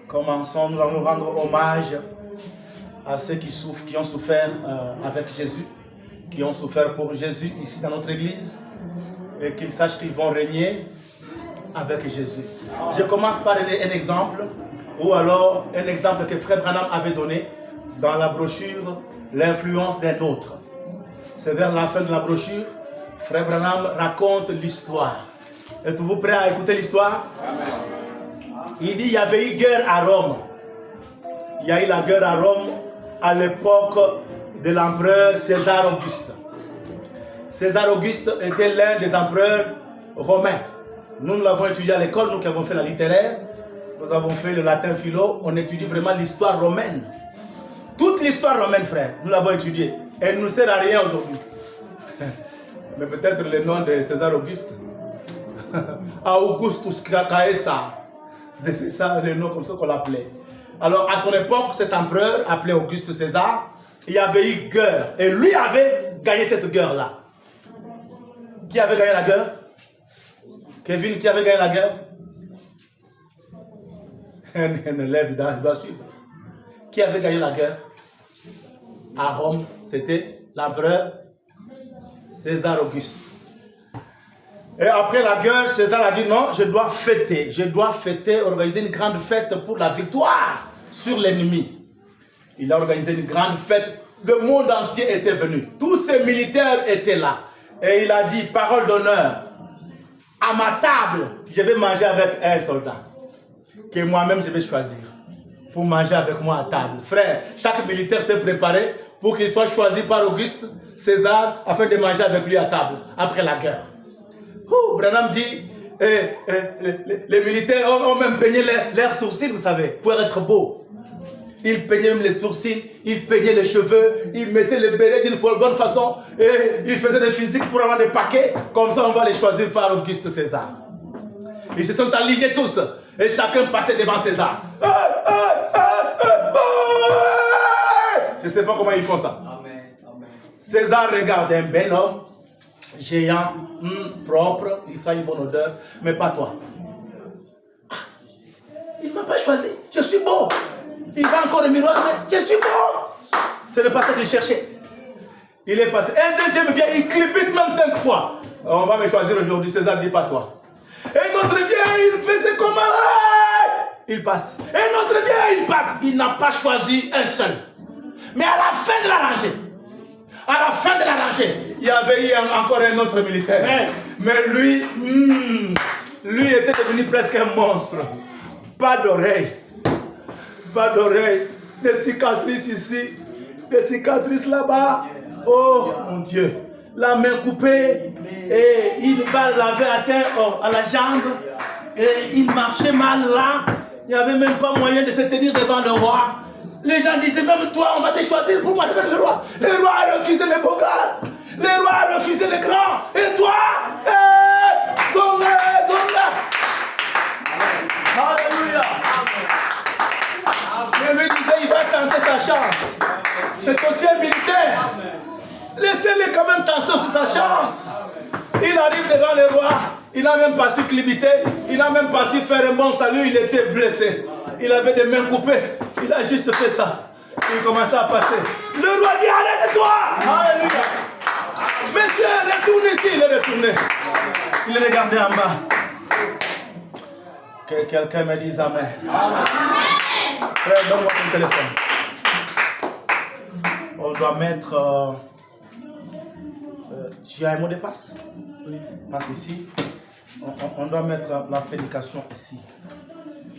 Commençons, nous allons rendre hommage à ceux qui souffrent, qui ont souffert avec Jésus, qui ont souffert pour Jésus ici dans notre église, et qu'ils sachent qu'ils vont régner avec Jésus. Je commence par un exemple, ou alors un exemple que Frère Branham avait donné dans la brochure L'influence d'un autre. C'est vers la fin de la brochure, Frère Branham raconte l'histoire. Êtes-vous prêts à écouter l'histoire? Il dit il y avait eu guerre à Rome. Il y a eu la guerre à Rome à l'époque de l'empereur César Auguste. César Auguste était l'un des empereurs romains. Nous l'avons étudié à l'école, nous qui avons fait la littéraire. Nous avons fait le latin philo. On étudie vraiment l'histoire romaine. Toute l'histoire romaine, frère, nous l'avons étudiée. Elle ne nous sert à rien aujourd'hui. Mais peut-être le nom de César Auguste. Augustus Caesar. C'est ça le nom comme ça qu'on l'appelait. Alors à son époque, cet empereur appelé Auguste César, il y avait eu guerre. Et lui avait gagné cette guerre-là. Qui avait gagné la guerre? Kevin, qui avait gagné la guerre? Un élève, il doit suivre. Qui avait gagné la guerre? À Rome, c'était l'empereur César Auguste. Et après la guerre, César a dit non, je dois fêter, organiser une grande fête pour la victoire sur l'ennemi. Il a organisé une grande fête, le monde entier était venu, tous ces militaires étaient là. Et il a dit, parole d'honneur, à ma table, je vais manger avec un soldat, que moi-même je vais choisir, pour manger avec moi à table. Frère, chaque militaire s'est préparé pour qu'il soit choisi par Auguste César, afin de manger avec lui à table, après la guerre. Branham dit, les militaires ont même peigné leurs sourcils, vous savez, pour être beaux. Ils peignaient même les sourcils, ils peignaient les cheveux, ils mettaient les bérets d'une bonne façon, et ils faisaient des physiques pour avoir des paquets, comme ça on va les choisir par Auguste César. Ils se sont alignés tous, et chacun passait devant César. Je ne sais pas comment ils font ça. César regarde un bel homme, géant, propre, il sent une bonne odeur, mais pas toi. Il ne m'a pas choisi, je suis beau. Il va encore au miroir, je suis beau. Ce n'est pas ça qu'il cherchait. Il est passé. Un deuxième vient, il clipite même 5 fois. On va me choisir aujourd'hui, César dit pas toi. Un autre vient, il faisait comment? Il passe. Un autre vient, il passe. Il n'a pas choisi un seul. Mais à la fin de la rangée, il y avait eu encore un autre militaire. Mais lui était devenu presque un monstre. Pas d'oreille. Pas d'oreille. Des cicatrices ici. Des cicatrices là-bas. Oh mon Dieu. La main coupée. Et une balle l'avait atteint à la jambe. Et il marchait mal là. Il n'y avait même pas moyen de se tenir devant le roi. Les gens disaient, même toi, on va te choisir pour marcher avec le roi. Le roi a refusé les beaux gars. Le roi a refusé les grands. Et toi, son là. Alléluia. Je lui disais, il va tenter sa chance. C'est aussi un militaire. Laissez-le quand même tenter aussi sa chance. Il arrive devant le roi. Il n'a même pas su climiter. Il n'a même pas su faire un bon salut. Il était blessé. Il avait des mains coupées. Il a juste fait ça. Il commençait à passer. Le roi dit, arrête-toi. Alléluia. Monsieur, retourne ici. Il est retourné. Il regardait en bas. Que quelqu'un me dise Amen. Amen. Frère, donne-moi ton téléphone. doit mettre... tu as un mot de passe? Oui. Passe ici. On doit mettre la prédication ici.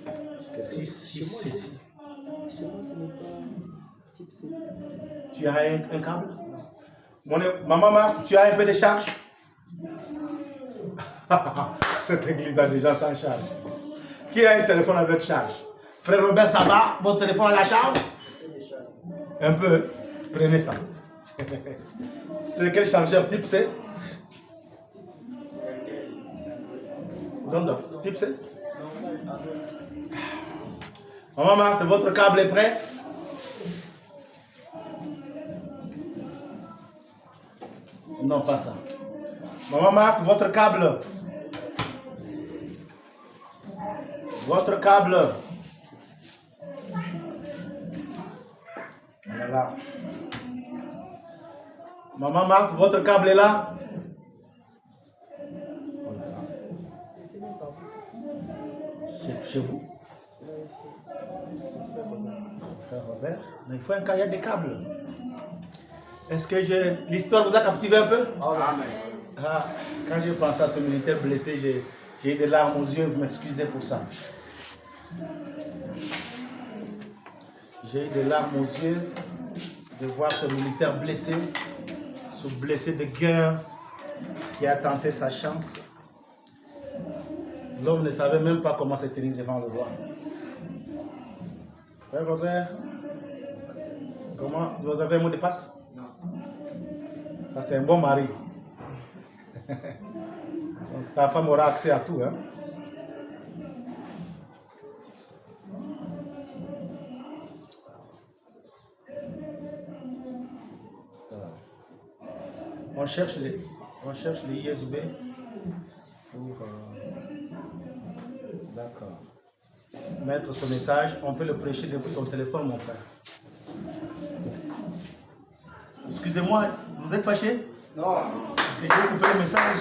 Parce que si, c'est ici. Chez moi, ce n'est pas type C. Tu as un câble? Maman Marthe, tu as un peu de charge? Cette église a déjà sa charge. Qui a un téléphone avec charge? Frère Robert, ça va? Votre téléphone a la charge? Un peu. Prenez ça. C'est quel chargeur type C? Type C? Maman Marthe, votre câble est prêt? Non, pas ça. Maman Marthe, votre câble. Votre câble. Voilà. Maman Marthe, votre câble est là? Chez vous? Frère Robert, mais il faut un cahier de câbles. Est-ce que l'histoire vous a captivé un peu? Amen. Ah, quand j'ai pensé à ce militaire blessé, j'ai eu des larmes aux yeux, vous m'excusez pour ça. J'ai eu des larmes aux yeux de voir ce militaire blessé, ce blessé de guerre qui a tenté sa chance. L'homme ne savait même pas comment se tenir devant le roi. Frère Robert, comment? Vous avez un mot de passe? Non. Ça, c'est un bon mari. Donc, ta femme aura accès à tout. Hein? On cherche les ISB pour d'accord. Mettre ce message. On peut le prêcher depuis ton téléphone, mon frère. Excusez-moi, vous êtes fâché? Non. Parce que j'ai coupé le message.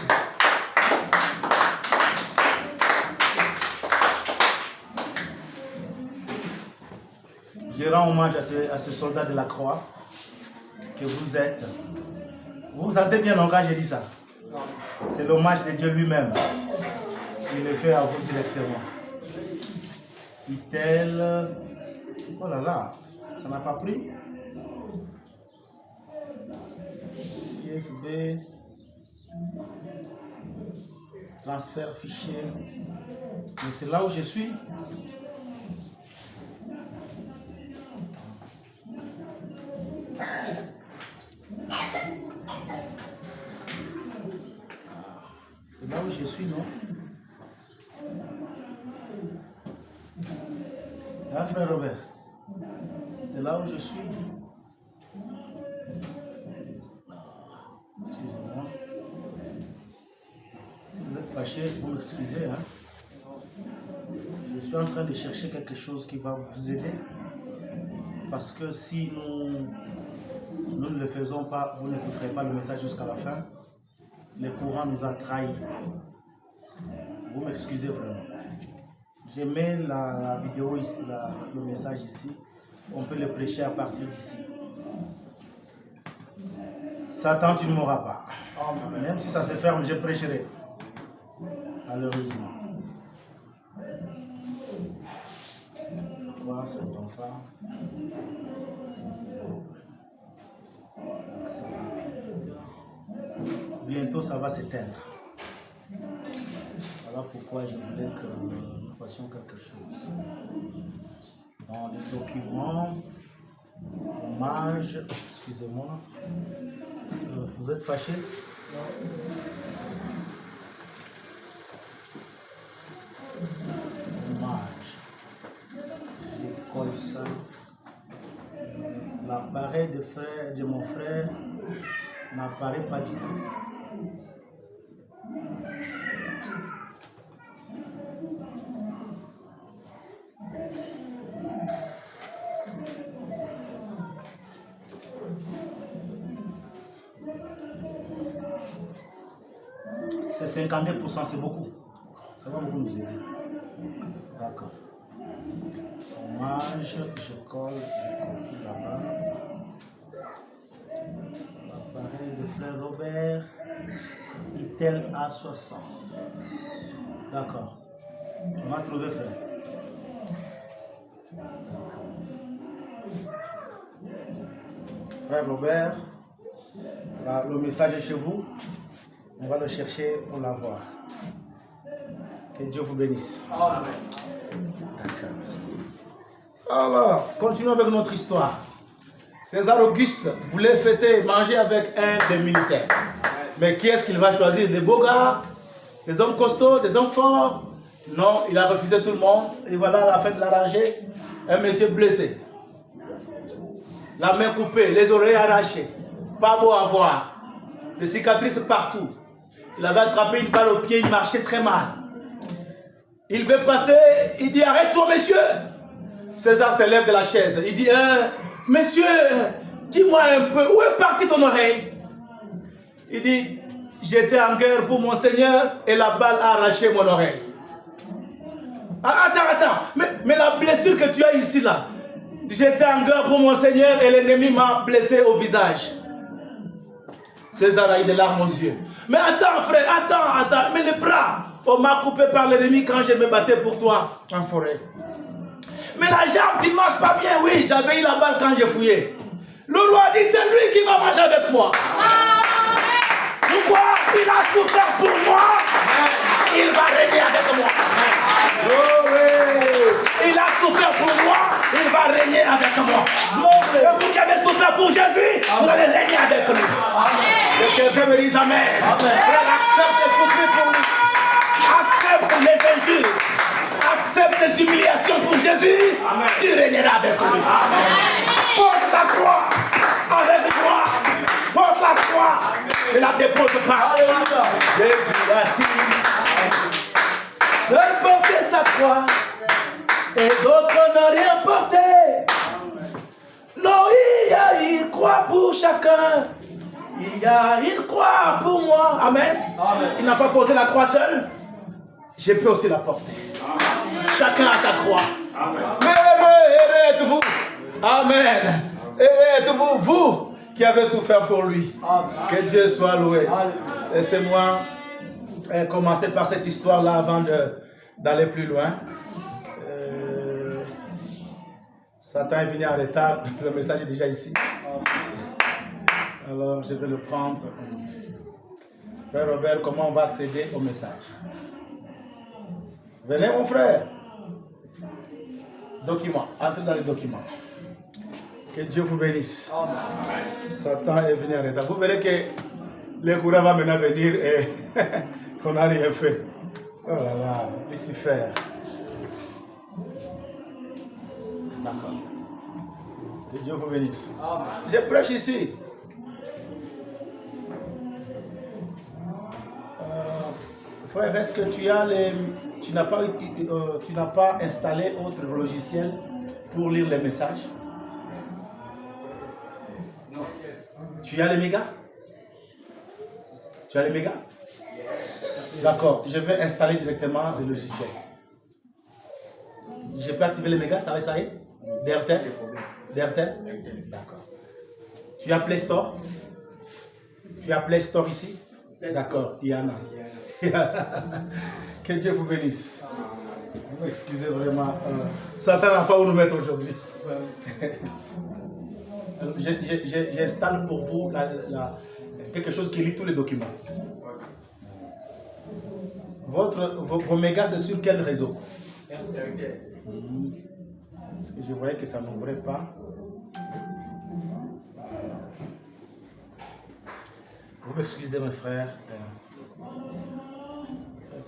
Je rends hommage à ce soldat de la croix que vous êtes. Vous vous sentez bien, non, quand j'ai dit ça? C'est l'hommage de Dieu lui-même. Il le fait à vous directement. Itel. Oh là là, ça n'a pas pris. USB. Transfert fichier. Mais c'est là où je suis. C'est là où je suis, non? Hein, frère Robert? C'est là où je suis. Excusez-moi. Si vous êtes fâché, vous m'excusez. Hein? Je suis en train de chercher quelque chose qui va vous aider. Parce que si nous ne le faisons pas, vous n'écouterez pas le message jusqu'à la fin. Le courant nous a trahis. Vous m'excusez vraiment. Je mets la vidéo ici, le message ici. On peut le prêcher à partir d'ici. Satan, tu ne mourras pas. Même si ça se ferme, je prêcherai. Malheureusement. Voilà, c'est ton phare. Bientôt, ça va s'éteindre. Voilà pourquoi je voulais que nous fassions quelque chose. Dans les documents, hommage, excusez-moi, vous êtes fâché? Hommage, je colle ça. L'appareil de mon frère n'apparaît pas du tout. C'est 52%, c'est beaucoup. Ça va beaucoup nous aider. D'accord. Hommage, je colle là-bas. Frère Robert, Itel A60. D'accord. On va trouver, frère. Frère Robert, là, le message est chez vous. On va le chercher pour l'avoir. Que Dieu vous bénisse. Amen. D'accord. Alors, continuons avec notre histoire. César Auguste voulait fêter, manger avec un des militaires. Mais qui est-ce qu'il va choisir? Des beaux gars, des hommes costauds, des hommes forts? Non, il a refusé tout le monde. Et voilà, la fête l'arranger. Un monsieur blessé. La main coupée, les oreilles arrachées. Pas beau à voir. Des cicatrices partout. Il avait attrapé une balle au pied, il marchait très mal. Il veut passer, il dit arrête-toi monsieur. César se lève de la chaise. Il dit monsieur, dis-moi un peu, où est partie ton oreille? Il dit j'étais en guerre pour mon Seigneur et la balle a arraché mon oreille. Attends, mais la blessure que tu as ici là, j'étais en guerre pour mon Seigneur et l'ennemi m'a blessé au visage. César a eu des larmes aux yeux. Mais attends frère, attends, mais les bras, on m'a coupé par l'ennemi quand je me battais pour toi en forêt. Mais la jambe qui ne marche pas bien, oui, j'avais eu la balle quand j'ai fouillé. Le roi dit c'est lui qui va manger avec moi. Pourquoi? Il a souffert pour moi, il va régner avec moi. Oh, oui. Il a souffert pour moi, il va régner avec moi. Et vous qui avez souffert pour Jésus, vous allez régner avec lui. Et quelqu'un me dit amen. Frère, accepte de souffrir pour lui. Accepte les injures. Accepte les humiliations pour Jésus. Amen. Tu régneras avec lui. Amen. Porte ta croix avec toi. Porte la croix et la dépose par Jésus a dit seul porter sa croix et d'autres n'ont rien porté. Non, il y a une croix pour chacun. Il y a une croix pour moi. Amen. Amen. Il n'a pas porté la croix seul. Je peux aussi la porter. Amen. Chacun a sa croix. Amen. Mais heureux êtes-vous. Amen. Heureux êtes-vous, vous qui avez souffert pour lui. Amen. Que Dieu soit loué. Laissez-moi commencer par cette histoire-là avant d'aller plus loin. Satan est venu en retard. Le message est déjà ici. Alors, je vais le prendre. Frère Robert, comment on va accéder au message? Venez, mon frère. Document. Entrez dans les documents. Que Dieu vous bénisse. Amen. Satan est venu en retard. Vous verrez que le courant va maintenant venir et qu'on n'a rien fait. Oh là là, Lucifer. D'accord. Que Dieu vous bénisse. Amen. Je prêche ici. Frère, est-ce que tu n'as pas installé autre logiciel pour lire les messages? Non. Tu as les mégas? Tu as les mégas? D'accord, je vais installer directement le logiciel. Je peux activer les mégas, ça y est? DRTL? DRTL? D'accord. Tu as Play Store? Tu as Play Store ici? D'accord, il y en a. Que Dieu vous bénisse. Excusez vraiment. Satan n'a pas où nous mettre aujourd'hui. J'installe pour vous quelque chose qui lit tous les documents. Vos mégas, c'est sur quel réseau? Parce que je voyais que ça n'ouvrait pas. Vous m'excusez mes frères.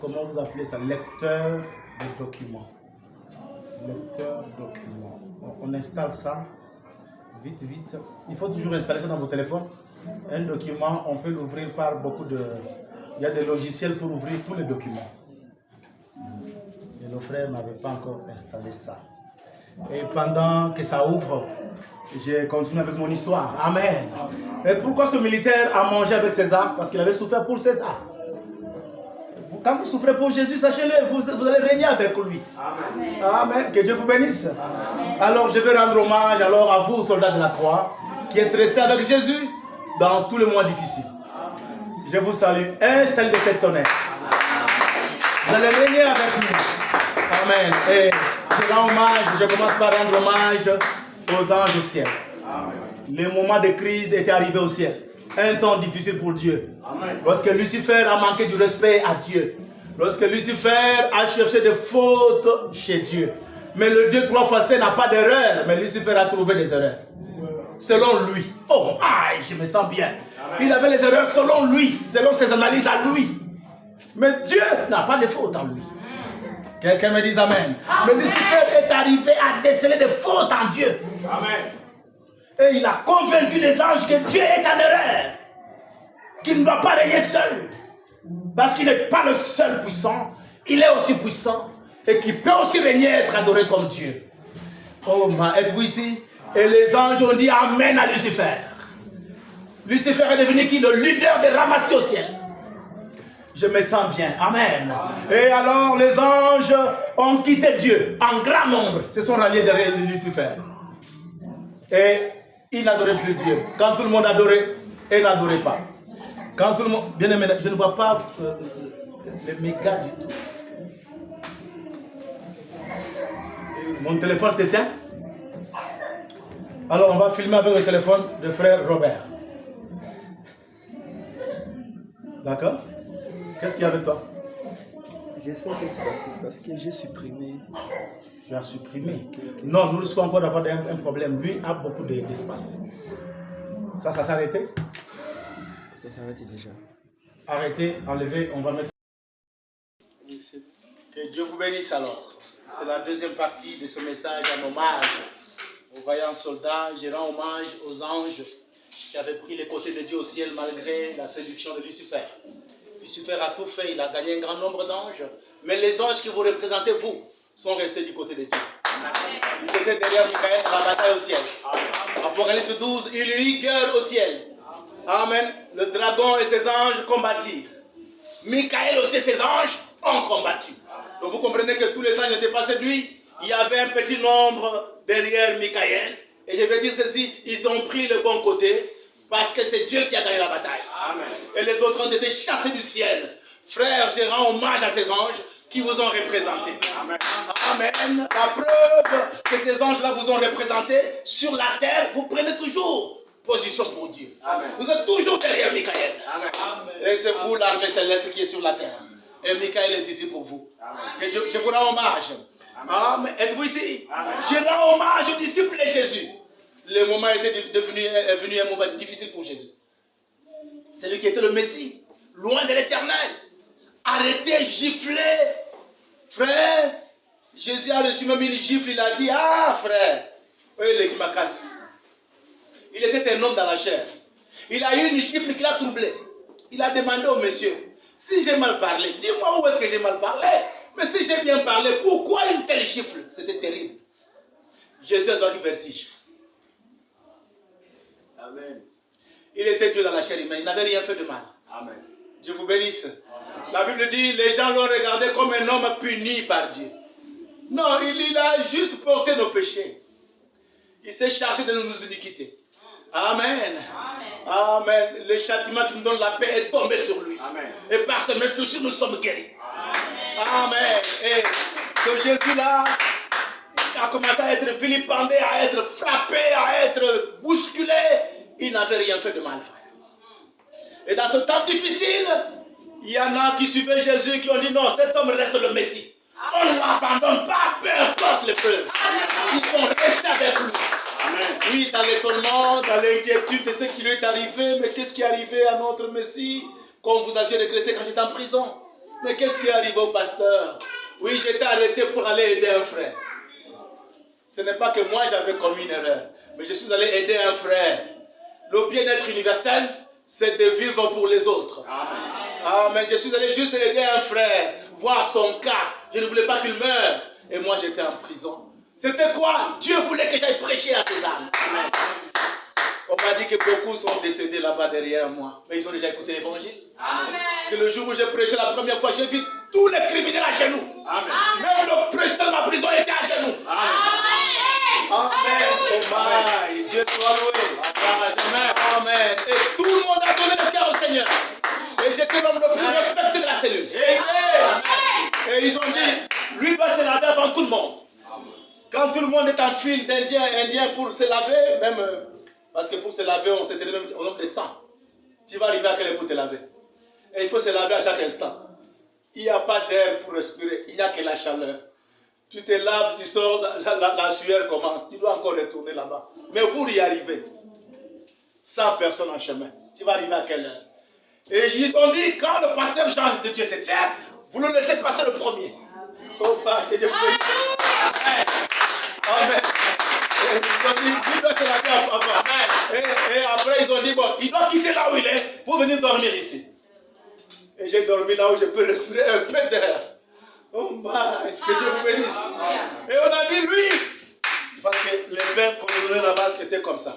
Comment vous appelez ça? Lecteur de documents. Lecteur de documents. On installe ça. Vite. Il faut toujours installer ça dans vos téléphones. Un document, on peut l'ouvrir par beaucoup de... Il y a des logiciels pour ouvrir tous les documents. Et nos frères n'avaient pas encore installé ça. Et pendant que ça ouvre, j'ai continué avec mon histoire. Amen. Et pourquoi ce militaire a mangé avec César? Parce qu'il avait souffert pour César. Quand vous souffrez pour Jésus, sachez-le, vous allez régner avec lui. Amen. Amen. Que Dieu vous bénisse. Amen. Alors je vais rendre hommage à vous, soldats de la croix, qui êtes restés avec Jésus dans tous les mois difficiles. Je vous salue. Un seul de cette tonnerre. Vous allez régner avec nous. Amen. Et je rends hommage, je commence par rendre hommage aux anges au ciel. Le moment de crise était arrivé au ciel. Un temps difficile pour Dieu. Lorsque Lucifer a manqué du respect à Dieu. Lorsque Lucifer a cherché des fautes chez Dieu. Mais le Dieu 3 fois saint n'a pas d'erreur. Mais Lucifer a trouvé des erreurs. Selon lui. Oh, aïe, je me sens bien. Il avait les erreurs selon lui. Selon ses analyses à lui. Mais Dieu n'a pas de faute en lui. Quelqu'un me dit amen. Mais Lucifer est arrivé à déceler des fautes en Dieu. Amen. Et il a convaincu les anges que Dieu est en erreur. Qu'il ne doit pas régner seul. Parce qu'il n'est pas le seul puissant. Il est aussi puissant. Et qu'il peut aussi régner et être adoré comme Dieu. Oh, êtes-vous ici? Et les anges ont dit amen à Lucifer. Lucifer est devenu qui? Le leader des ramassis au ciel. Je me sens bien. Amen. Et alors les anges ont quitté Dieu en grand nombre. Se sont ralliés derrière Lucifer. Et ils n'adoraient plus Dieu. Quand tout le monde adorait, ils n'adoraient pas. Quand tout le monde... Bien aimé, je ne vois pas les mégas du tout. Mon téléphone s'éteint. Alors on va filmer avec le téléphone de frère Robert. D'accord? Qu'est-ce qu'il y a avec toi? J'essaie cette fois-ci parce que j'ai supprimé. Tu as supprimé? Non, nous risquons encore d'avoir un problème. Lui a beaucoup d'espace. Ça s'est arrêté? Ça s'arrête déjà. Arrêtez, enlevez, on va mettre... Que Dieu vous bénisse alors. C'est la deuxième partie de ce message en hommage aux vaillants soldats. Je rends hommage aux anges qui avaient pris les côtés de Dieu au ciel malgré la séduction de Lucifer. Lucifer a tout fait, il a gagné un grand nombre d'anges, mais les anges qui vous représentez, vous, sont restés du côté de Dieu. Ils étaient derrière Michael dans la bataille au ciel. Apocalypse 12, il y eut guerre au ciel. Amen. Le dragon et ses anges combattirent. Michael aussi et ses anges ont combattu. Donc vous comprenez que tous les anges n'étaient pas séduits. Il y avait un petit nombre derrière Michael. Et je vais dire ceci, ils ont pris le bon côté. Parce que c'est Dieu qui a gagné la bataille. Amen. Et les autres ont été chassés du ciel. Frère, je rends hommage à ces anges qui vous ont représentés. Amen. Amen. La preuve que ces anges-là vous ont représenté sur la terre, vous prenez toujours position pour Dieu. Amen. Vous êtes toujours derrière Michael. Amen. Et c'est vous l'armée céleste qui est sur la terre. Et Michael est ici pour vous. Amen. Et je vous rends hommage. Amen. Êtes-vous ici? Amen. Je rends hommage aux disciples de Jésus. Le moment est venu un moment difficile pour Jésus. C'est lui qui était le Messie, loin de l'Éternel, arrêté, giflé. Frère, Jésus a reçu même une gifle, il a dit, ah frère, il m'a cassé. Il était un homme dans la chair. Il a eu une gifle qui l'a troublé. Il a demandé au monsieur, si j'ai mal parlé, dis-moi où est-ce que j'ai mal parlé. Mais si j'ai bien parlé, pourquoi une telle gifle? C'était terrible. Jésus a eu du vertige. Amen. Il était Dieu dans la chair humaine, il n'avait rien fait de mal. Amen. Dieu vous bénisse. Amen. La Bible dit, les gens l'ont regardé comme un homme puni par Dieu. Non, il a juste porté nos péchés. Il s'est chargé de nos iniquités. Amen. Amen. Amen. Le châtiment qui nous donne la paix est tombé sur lui. Amen. Et par ce même tous nous sommes guéris. Amen. Amen. Et ce Jésus-là a commencé à être vilipendé, à être frappé, à être bousculé. Il n'avait rien fait de mal, frère. Et dans ce temps difficile, il y en a qui suivaient Jésus, qui ont dit non, cet homme reste le Messie. On ne l'abandonne pas, peu importe les preuves. Ils sont restés avec lui. Amen. Oui, dans l'étonnement, dans l'inquiétude de ce qui lui est arrivé, mais qu'est-ce qui est arrivé à notre Messie, comme vous aviez regretté quand j'étais en prison? Mais qu'est-ce qui est arrivé au pasteur? Oui, j'étais arrêté pour aller aider un frère. Ce n'est pas que moi j'avais commis une erreur, mais je suis allé aider un frère. Le bien-être universel, c'est de vivre pour les autres. Amen. Amen. Je suis allé juste aider un frère, voir son cas. Je ne voulais pas qu'il meure. Et moi j'étais en prison. C'était quoi? Dieu voulait que j'aille prêcher à ces âmes. Amen. On m'a dit que beaucoup sont décédés là-bas derrière moi. Mais ils ont déjà écouté l'évangile. Parce que le jour où j'ai prêché la première fois, j'ai vu tous les criminels à genoux. Amen. Même le président de ma prison était à genoux. Amen. Amen. Oh my. Dieu soit loué. Amen. Amen. Et tout le monde a donné le cœur au Seigneur. le monde est en file d'Indiens pour se laver, même parce que pour se laver, on se tenait même au nombre de 100. Tu vas arriver à quelle heure pour te laver? Et il faut se laver à chaque instant. Il n'y a pas d'air pour respirer, il n'y a que la chaleur. Tu te laves, tu sors, la sueur commence. Tu dois encore retourner là-bas. Mais pour y arriver, 100 personnes en chemin, tu vas arriver à quelle heure? Et ils ont dit, quand le pasteur change de Dieu se tient, vous le laissez passer le premier. Oh, que Dieu vous bénisse. Amen. Et ils ont dit, il doit se laver avant. Et après, ils ont dit, bon, il doit quitter là où il est pour venir dormir ici. Et j'ai dormi là où je peux respirer un peu d'air. Oh my, que Dieu vous bénisse. Et on a dit, lui, parce que les pains qu'on nous donnait là-bas étaient comme ça.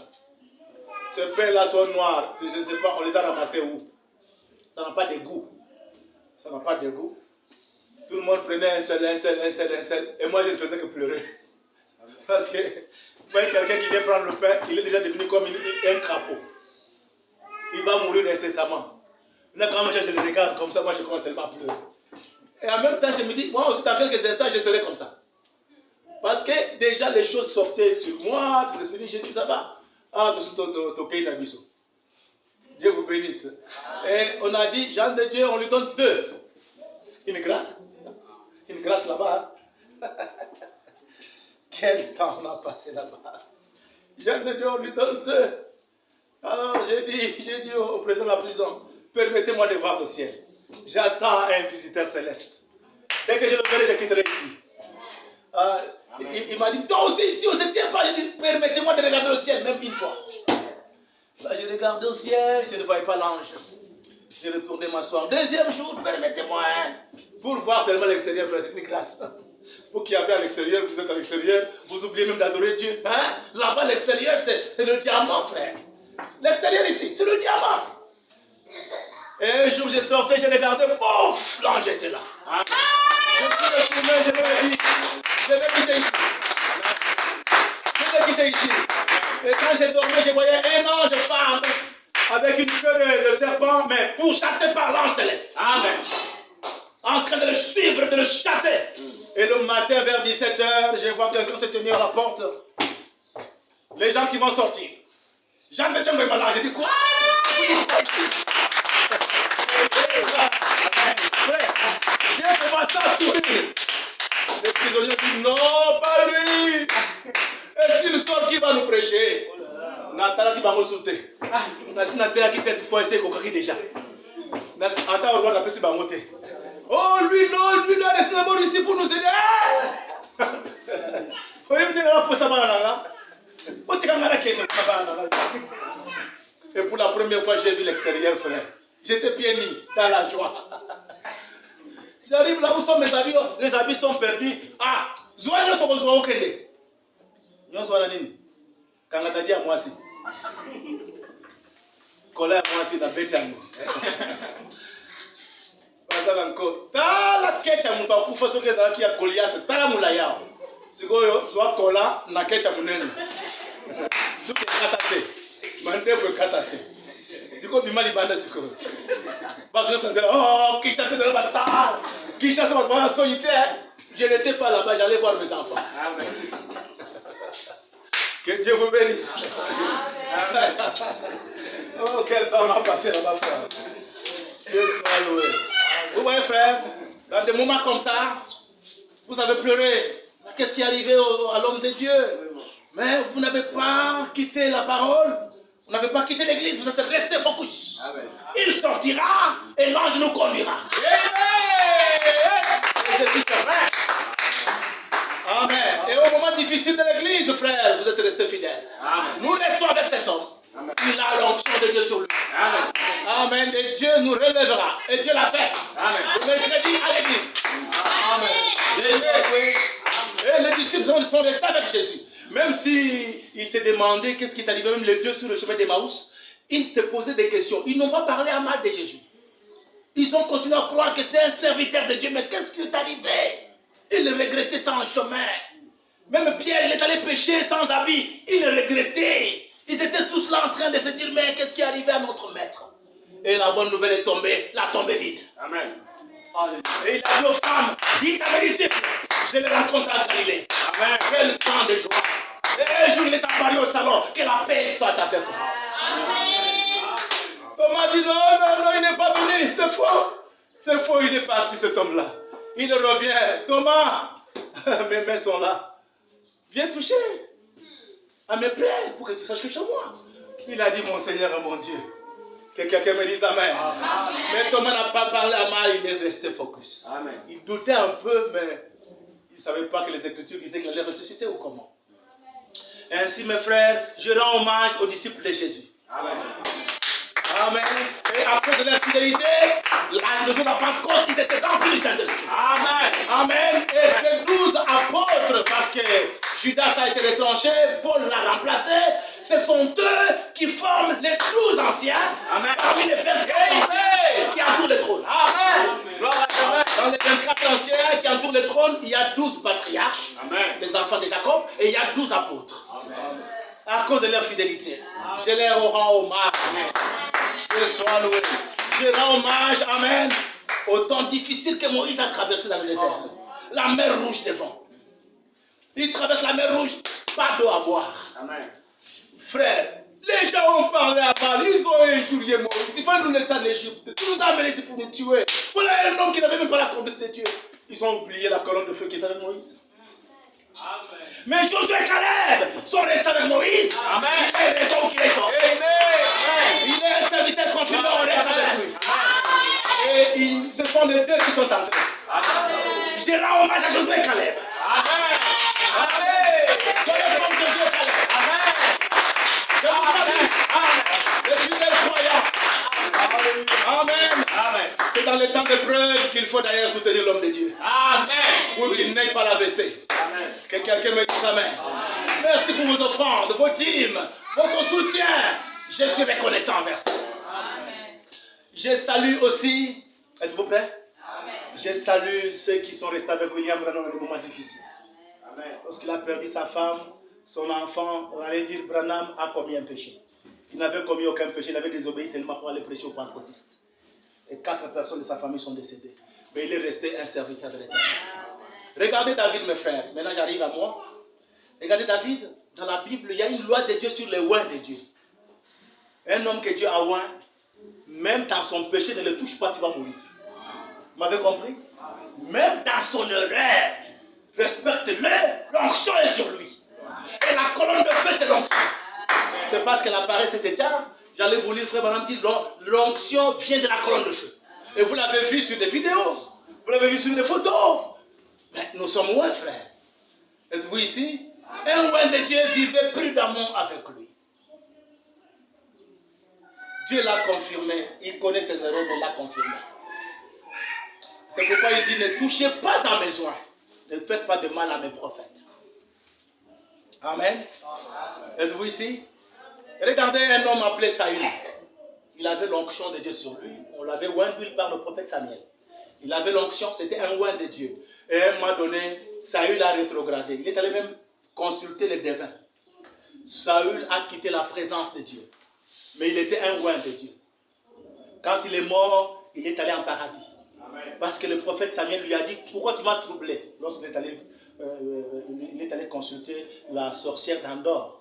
Ce pain-là sont noirs. Je ne sais pas, on les a ramassés où? Ça n'a pas de goût. Ça n'a pas de goût. Tout le monde prenait un seul. Et moi, je ne faisais que pleurer. Parce que, vous voyez quelqu'un qui vient prendre le pain, il est déjà devenu comme un crapaud. Il va mourir incessamment. Là, quand je le regarde comme ça, moi, je commence seulement à pleurer. Et en même temps, je me dis, moi aussi, dans quelques instants, je serai comme ça. Parce que déjà, les choses sortaient sur moi. J'ai dit, ça va. Ah, Dieu vous bénisse. Et on a dit, Jean de Dieu, on lui donne 2. Une grâce. Une grâce là-bas. Quel temps on a passé là-bas. Jean de Dieu, on lui donne 2. Alors j'ai dit au président de la prison, permettez-moi de voir le ciel. J'attends un visiteur céleste. Dès que je le verrai, je quitterai ici. Il m'a dit, toi aussi, si on ne se tient pas, j'ai dit, permettez-moi de regarder le ciel, même une fois. Là, j'ai regardé au ciel, je ne voyais pas l'ange. J'ai retourné m'asseoir. Deuxième jour, permettez-moi, pour voir seulement l'extérieur, frère, c'est une grâce. Vous qui avez à l'extérieur, vous êtes à l'extérieur, vous oubliez même d'adorer Dieu. Hein? Là-bas, l'extérieur, c'est le diamant, frère. L'extérieur ici, c'est le diamant. Et un jour, j'ai sorti, j'ai regardé, pouf, l'ange était là. Je suis retourné, je l'ai dit, je vais quitter ici. Je vais quitter ici. Et quand j'ai dormi, je voyais un ange femme avec une queue de serpent, mais pourchassé par l'ange céleste. Amen. En train de le suivre, de le chasser. Et le matin, vers 17h, je vois quelqu'un se tenir à la porte. Les gens qui vont sortir. Jean de Dieu me malade. J'ai dit quoi? Frère, j'ai commencé à sourire. Les prisonniers disent non, pas lui. Et s'il sort, qui va nous prêcher? Natala qui va me sauter. Natala qui cette fois c'est coquille déjà. Attends, on va l'appeler si bamoté. Oh, lui non, lui doit rester d'abord ici pour nous aider. Oui, venez là pour ça. Et pour la première fois, j'ai vu l'extérieur, frère. J'étais pieds nus dans la joie. J'arrive là où sont mes habits. Les habits sont perdus. Ah, Zoanyo sont besoin au Kende. Nous sommes là. Quand on a dit à moi aussi. Colère moi aussi dans le Bétiano. Tala kecha muntu akufa soke za kia Goliath tala mulaya sikoyo swa kola na kecha munene suke katate mandefu katate siko bimali banda siko bazo sanzela oh kicha te de basta kicha ça va solité je n'étais pas là-bas, j'allais voir mes enfants. Amen. Que Dieu vous bénisse. Amen. Oh quel temps on a passé là-bas, frère. Dieu soit loué. Vous voyez, frère, dans des moments comme ça, vous avez pleuré. Qu'est-ce qui est arrivé à l'homme de Dieu? Mais vous n'avez pas quitté la parole, vous n'avez pas quitté l'église, vous êtes resté focus. Amen. Il sortira et l'ange nous conduira. Et je suis vrai. Amen. Et au moment difficile de l'église, frère, vous êtes resté fidèle. Amen. Nous restons avec cet homme. Amen. Il a l'onction de Dieu sur lui. Amen. Amen. Et Dieu nous relèvera. Et Dieu l'a fait. Amen. Le mercredi à l'église. Amen. Et les disciples sont restés avec Jésus. Même s'ils se demandaient qu'est-ce qui est arrivé, même les deux sur le chemin d'Emmaüs, ils se posaient des questions. Ils n'ont pas parlé à mal de Jésus. Ils ont continué à croire que c'est un serviteur de Dieu. Mais qu'est-ce qui est arrivé? Ils le regrettaient sans chemin. Même Pierre, il est allé pêcher sans habit. Il le regrettait. Ils étaient tous là en train de se dire, mais qu'est-ce qui est arrivé à notre maître? Et la bonne nouvelle est tombée, la tombe est vide. Amen. Et il a dit aux femmes, dites à mes disciples, je les rencontre à Galilée. Amen. Quel temps de joie. Et un jour, il est apparu au salon. Que la paix soit avec vous. Thomas dit non, il n'est pas venu. C'est faux. C'est faux, il est parti cet homme-là. Il revient. Thomas, mes mains sont là. Viens toucher à mes plaies pour que tu saches que c'est moi. Il a dit mon Seigneur et mon Dieu. Que quelqu'un me dise Amen. Amen. Mais Thomas n'a pas parlé à moi, il est resté focus. Amen. Il doutait un peu, mais il ne savait pas que les Écritures disaient qu'il allait ressusciter ou comment. Ainsi, mes frères, je rends hommage aux disciples de Jésus. Amen. Amen. Et à cause de leur fidélité, le jour de la Pentecôte, ils étaient remplis du Saint-Esprit. Amen. Amen. Et ces 12 apôtres, parce que Judas a été retranché, Paul l'a remplacé, ce sont eux qui forment les 12 anciens. Amen. Parmi les 24 anciens qui entourent le trône. Amen. Dans les 24 anciens qui entourent le trône, il y a 12 patriarches, Amen, les enfants de Jacob, et il y a 12 apôtres. Amen. À cause de leur fidélité, je leur rends hommage. Amen. Que soit loué. Je rends hommage, Amen, au temps difficile que Moïse a traversé dans le désert. La mer rouge devant. Il traverse la mer rouge, pas d'eau à boire. Amen. Frère, les gens ont parlé à Baal, ils ont injurié Moïse. Il fallait nous laisser en Égypte. Tu nous as amenés ici pour nous tuer. Voilà un homme qui n'avait même pas la conduite de Dieu. Ils ont oublié la colonne de feu qui était avec Moïse. Amen. Mais Josué et Caleb sont restés avec Moïse. Amen. Il est raison qu'il est tort. Il est un serviteur confirmé, on reste avec lui. Amen. Et ce sont les deux qui sont entrés. Je rends hommage à Josué et Caleb. Amen. Amen. Soyez comme Josué et Caleb. Amen. Je vous salue. Je suis un croyant. Amen. Amen. C'est dans les temps de preuve qu'il faut d'ailleurs soutenir l'homme de Dieu. Amen. Pour qu'il n'aille pas la WC. Amen. Que quelqu'un me dise Amen. Amen. Merci pour vos offrandes, vos dîmes, votre soutien. Je suis reconnaissant envers ça. Amen. Je salue aussi, êtes-vous prêts? Amen. Je salue ceux qui sont restés avec William Branham dans les moments difficiles. Amen. Lorsqu'il a perdu sa femme, son enfant, on allait dire Branham a commis un péché. Il n'avait commis aucun péché, il avait désobéi seulement pour aller prêcher aux pentecôtistes. Et 4 personnes de sa famille sont décédées. Mais il est resté un serviteur de l'Éternel. Regardez David, mes frères. Maintenant, j'arrive à moi. Regardez David. Dans la Bible, il y a une loi de Dieu sur les oints de Dieu. Un homme que Dieu a oint, même dans son péché, ne le touche pas, tu vas mourir. Vous m'avez compris? Même dans son erreur, respecte-le, l'onction est sur lui. Et la colonne de feu, c'est l'onction. C'est parce qu'elle apparaît cet état. J'allais vous lire, frère Madame, dit l'onction vient de la colonne de feu. Et vous l'avez vu sur des vidéos. Vous l'avez vu sur des photos. Mais nous sommes oints, frère. Êtes-vous ici? Un oint de Dieu vivait prudemment avec lui. Dieu l'a confirmé. Il connaît ses erreurs, mais l'a confirmé. C'est pourquoi il dit, ne touchez pas à mes oints. Ne faites pas de mal à mes prophètes. Amen. Êtes-vous ici? Regardez un homme appelé Saül. Il avait l'onction de Dieu sur lui. On l'avait oint d'huile par le prophète Samuel. Il avait l'onction, c'était un oint de Dieu. Et à un moment donné, Saül a rétrogradé. Il est allé même consulter les devins. Saül a quitté la présence de Dieu. Mais il était un oint de Dieu. Quand il est mort, il est allé en paradis. Amen. Parce que le prophète Samuel lui a dit, pourquoi tu m'as troublé? Lorsqu'il est allé, il est allé consulter la sorcière d'Andorre.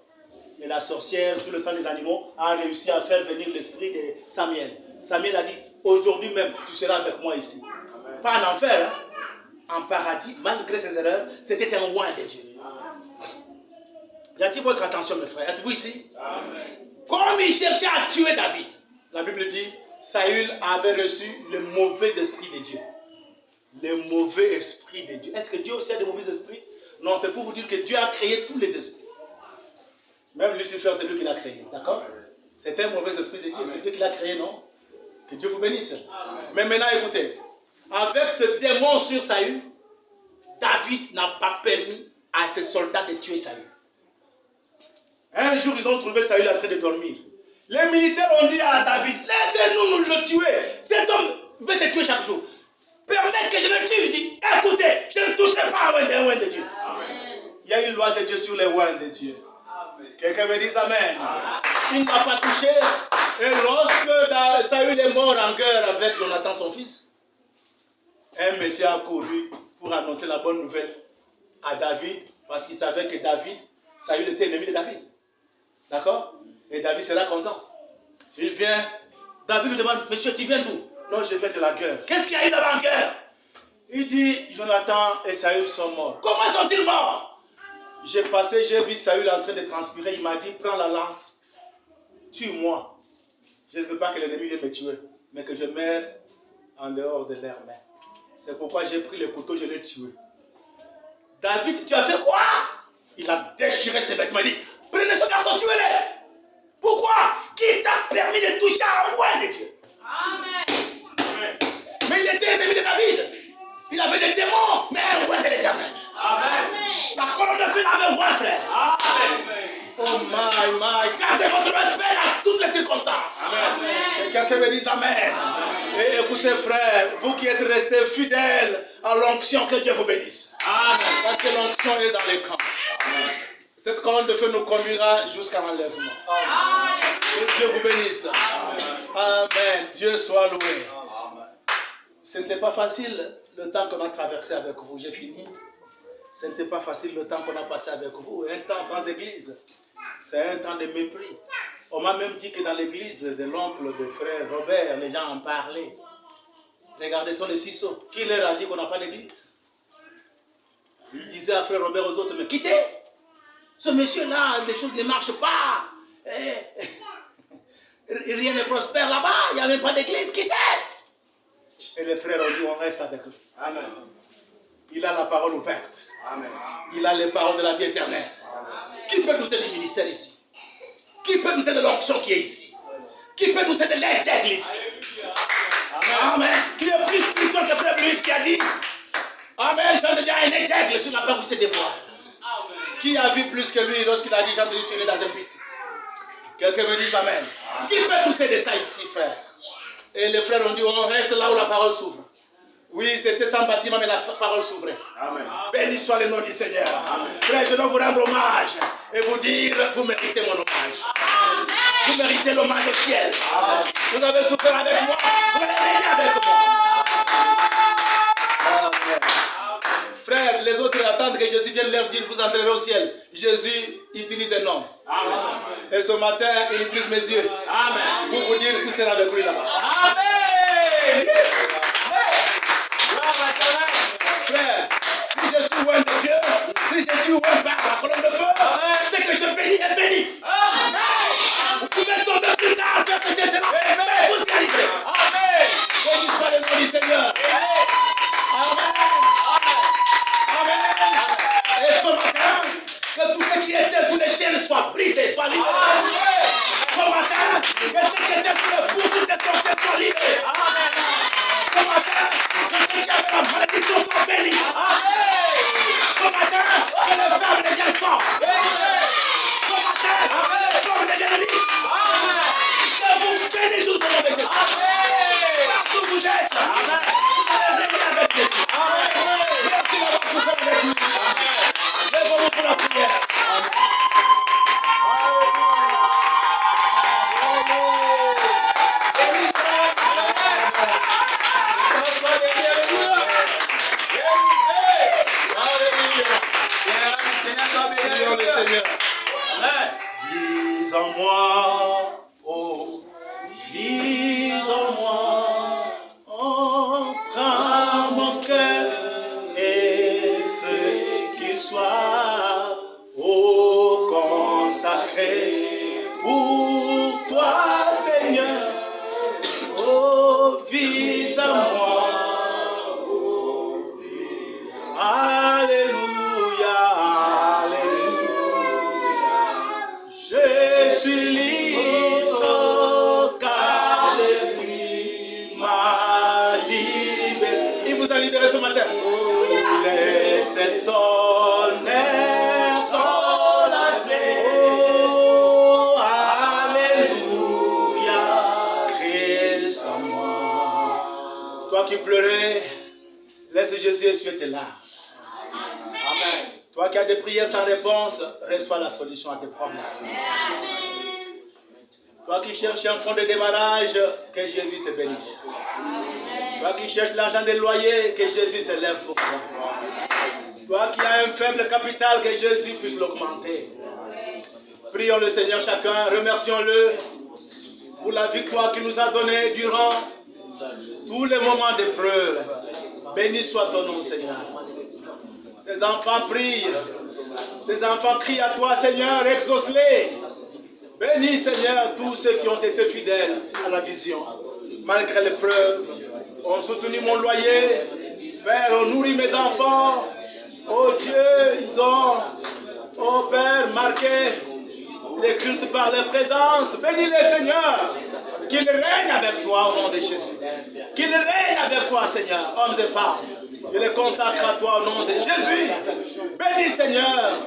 Et la sorcière, sur le sang des animaux, a réussi à faire venir l'esprit de Samuel. Samuel a dit, aujourd'hui même, tu seras avec moi ici. Amen. Pas en enfer, hein? En paradis, malgré ses erreurs, c'était un oint de Dieu. J'attire votre attention, mes frères. Êtes-vous ici? Amen. Comme il cherchait à tuer David, la Bible dit, Saül avait reçu le mauvais esprit de Dieu. Le mauvais esprit de Dieu. Est-ce que Dieu aussi a des mauvais esprits? Non, c'est pour vous dire que Dieu a créé tous les esprits. Même Lucifer, c'est lui qui l'a créé. D'accord? C'est un mauvais esprit de Dieu. Amen. C'est Dieu qui l'a créé, non? Que Dieu vous bénisse. Amen. Mais maintenant, écoutez. Avec ce démon sur Saül, David n'a pas permis à ses soldats de tuer Saül. Un jour, ils ont trouvé Saül en train de dormir. Les militaires ont dit à David, laissez-nous nous le tuer. Cet homme veut te tuer chaque jour. Permettez que je le tue. Il dit, écoutez, je ne toucherai pas un oint de Dieu. Amen. Il y a une loi de Dieu sur les oints de Dieu. Quelqu'un me dise Amen. Amen. Il ne m'a pas touché. Et lorsque Saül est mort en guerre avec Jonathan, son fils, un monsieur a couru pour annoncer la bonne nouvelle à David. Parce qu'il savait que David, Saül était ennemi de David. D'accord? Et David sera content. Il vient, David lui demande, monsieur, tu viens d'où? Non, je viens de la guerre. Qu'est-ce qu'il y a eu là-bas en guerre? Il dit, Jonathan et Saül sont morts. Comment sont-ils morts? J'ai vu Saül en train de transpirer. Il m'a dit, prends la lance, tue-moi. Je ne veux pas que l'ennemi vienne me tuer, mais que je meure en dehors de leurs mains. C'est pourquoi j'ai pris le couteau, je l'ai tué. David, tu as fait quoi? Il a déchiré ses vêtements. Il dit, prenez ce garçon, tuez-le. Pourquoi? Qui t'a permis de toucher à un roi de Dieu? Amen. Mais il était ennemi de David. Il avait des démons, mais un roi de l'Éternel. Amen. La colonne de feu avait un roi, frère. Amen. Oh my. Gardez votre respect à toutes les circonstances. Amen. Et quelqu'un me dise Amen. Amen. Et écoutez, frère, vous qui êtes restés fidèles à l'onction, que Dieu vous bénisse. Amen. Parce que l'onction est dans les camps. Amen. Cette colonne de feu nous conduira jusqu'à l'enlèvement. Amen. Que Dieu vous bénisse. Amen. Amen. Dieu soit loué. Amen. Ce n'était pas facile le temps qu'on a traversé avec vous. J'ai fini. Ce n'était pas facile le temps qu'on a passé avec vous. Un temps sans église. C'est un temps de mépris. On m'a même dit que dans l'église de l'oncle de frère Robert, les gens en parlaient. Regardez, ce sont les ciseaux. Qui leur a dit qu'on n'a pas d'église? Il disait à frère Robert aux autres, mais quittez! Ce monsieur-là, les choses ne marchent pas. Rien ne prospère là-bas. Il n'y a même pas d'église. Quittez! Et les frères ont dit, on reste avec lui. Amen. Il a la parole ouverte. Amen. Il a les paroles de la vie éternelle. Amen. Qui peut douter du ministère ici? Qui peut douter de l'onction qui est ici? Qui peut douter de l'aide d'aigle ici? Amen. Amen. Qui est plus spirituel que frère Louis qui a dit, Amen, j'en ai déjà un aide d'aigle sur la peur où c'est dévoile. Qui a vu plus que lui lorsqu'il a dit, j'en ai dit, tu es dans un pit? Quelqu'un me dit Amen. Qui peut douter de ça ici, frère? Et les frères ont dit, on reste là où la parole s'ouvre. Oui, c'était sans bâtiment, mais la parole s'ouvrait. Amen. Béni soit le nom du Seigneur. Amen. Frère, je dois vous rendre hommage et vous dire, vous méritez mon hommage. Amen. Vous méritez l'hommage au ciel. Amen. Vous avez souffert avec moi, vous allez régner avec moi. Amen. Frère, les autres attendent que Jésus vienne leur dire, vous entrerez au ciel. Jésus utilise un homme. Amen. Et ce matin, il utilise mes yeux. Amen. Pour vous dire que vous serez avec lui là-bas. Amen. Frère, si je suis loin de Dieu, si je suis loin par la colonne de feu, c'est que je bénis et bénis. Amen. Vous pouvez tomber plus tard, faire ce que c'est là, mais vous y arrivez. Amen. Béni soit le nom du Seigneur. Amen. Amen. Et ce matin, que tous ceux qui étaient sous les chaînes soient brisés, soient libérés. Amen. Ce matin, que ceux qui étaient sous les poursuites des sorciers soient libérés. Amen. Ce matin, que ceux qui avaient la malédiction soient bénis. Amen. Ce matin, que les femmes deviennent fortes. Amen. Ce matin, que les femmes deviennent riches. Amen. Que vous bénissez au nom de Jésus. Amen. Partout où vous êtes. Amen. Vous allez régner avec Jésus. Amen. Merci d'avoir souffert avec nous. Amen. Lève-vous pour la prière. Amen. Lis en moi, oh, lis en moi, oh, prends mon cœur et fais qu'il soit, oh, consacré pour toi, Seigneur, oh, vis en moi, oh, alléluia. Je suis libre car Jésus m'a libéré. Il vous a libéré ce matin. Laissez ton air sans la clé. Oh, alléluia, Christ en moi. Toi qui pleurais, laisse Jésus essuyer tes larmes. Amen. Toi qui as des prières sans réponse, reçois la solution à tes problèmes. Toi qui cherches un fonds de démarrage, que Jésus te bénisse. Toi qui cherches l'argent des loyers, que Jésus se lève pour toi. Toi qui as un faible capital, que Jésus puisse l'augmenter. Prions le Seigneur chacun, remercions-le pour la victoire qu'il nous a donnée durant tous les moments d'épreuve. Béni soit ton nom, Seigneur. Tes enfants prient. Tes enfants crient à toi, Seigneur, exauce-les. Bénis, Seigneur, tous ceux qui ont été fidèles à la vision. Malgré l'épreuve, ont soutenu mon loyer. Père, on nourrit mes enfants. Oh Dieu, ils ont, oh Père, marqué les cultes par leur présence. Bénis-les, Seigneur. Qu'ils règnent avec toi au nom de Jésus. Qu'ils règnent avec toi, Seigneur, hommes et femmes. Je les consacre à toi au nom de Jésus. Bénis, Seigneur,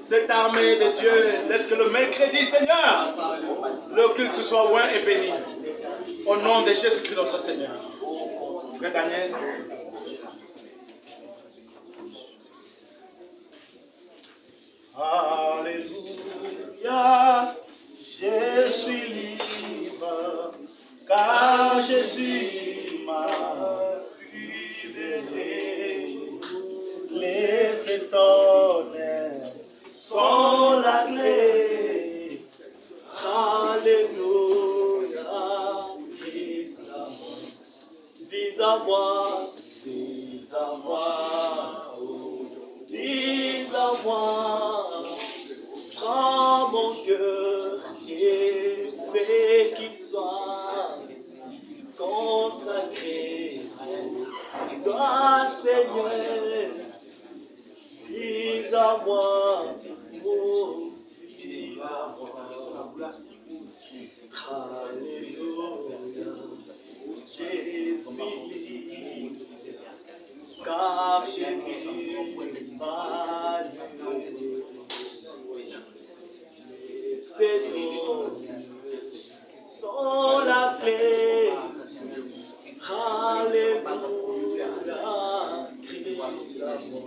cette armée de Dieu. Laisse que le mercredi, Seigneur, le culte soit loin et béni. Au nom de Jésus-Christ, notre Seigneur. Frère Daniel. Alléluia, je suis libre, car Jésus m'a libéré. Les étonnés sont la clé. Alléluia, dis à moi, dis à moi, dis à moi, prends mon cœur et fais qu'il soit consacré à toi, Seigneur. Dis à moi, oh, dis à moi, alléluia, Jésus, car Jésus m'a libéré. Ces noms sont la clé, alléluia, Christ à moi.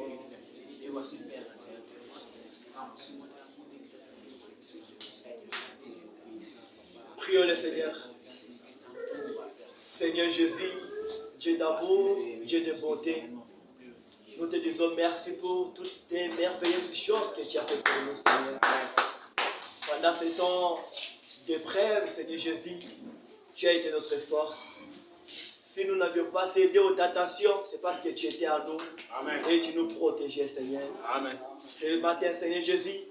Prions le Seigneur. Seigneur Jésus, Dieu d'amour, Dieu de bonté, nous te disons merci pour toutes tes merveilleuses choses que tu as faites pour nous, Seigneur. Pendant ces temps d'épreuve, Seigneur Jésus, tu as été notre force. Si nous n'avions pas cédé aux tentations, c'est parce que tu étais à nous. Amen. Et tu nous protégeais, Seigneur. Amen. Ce matin, Seigneur Jésus,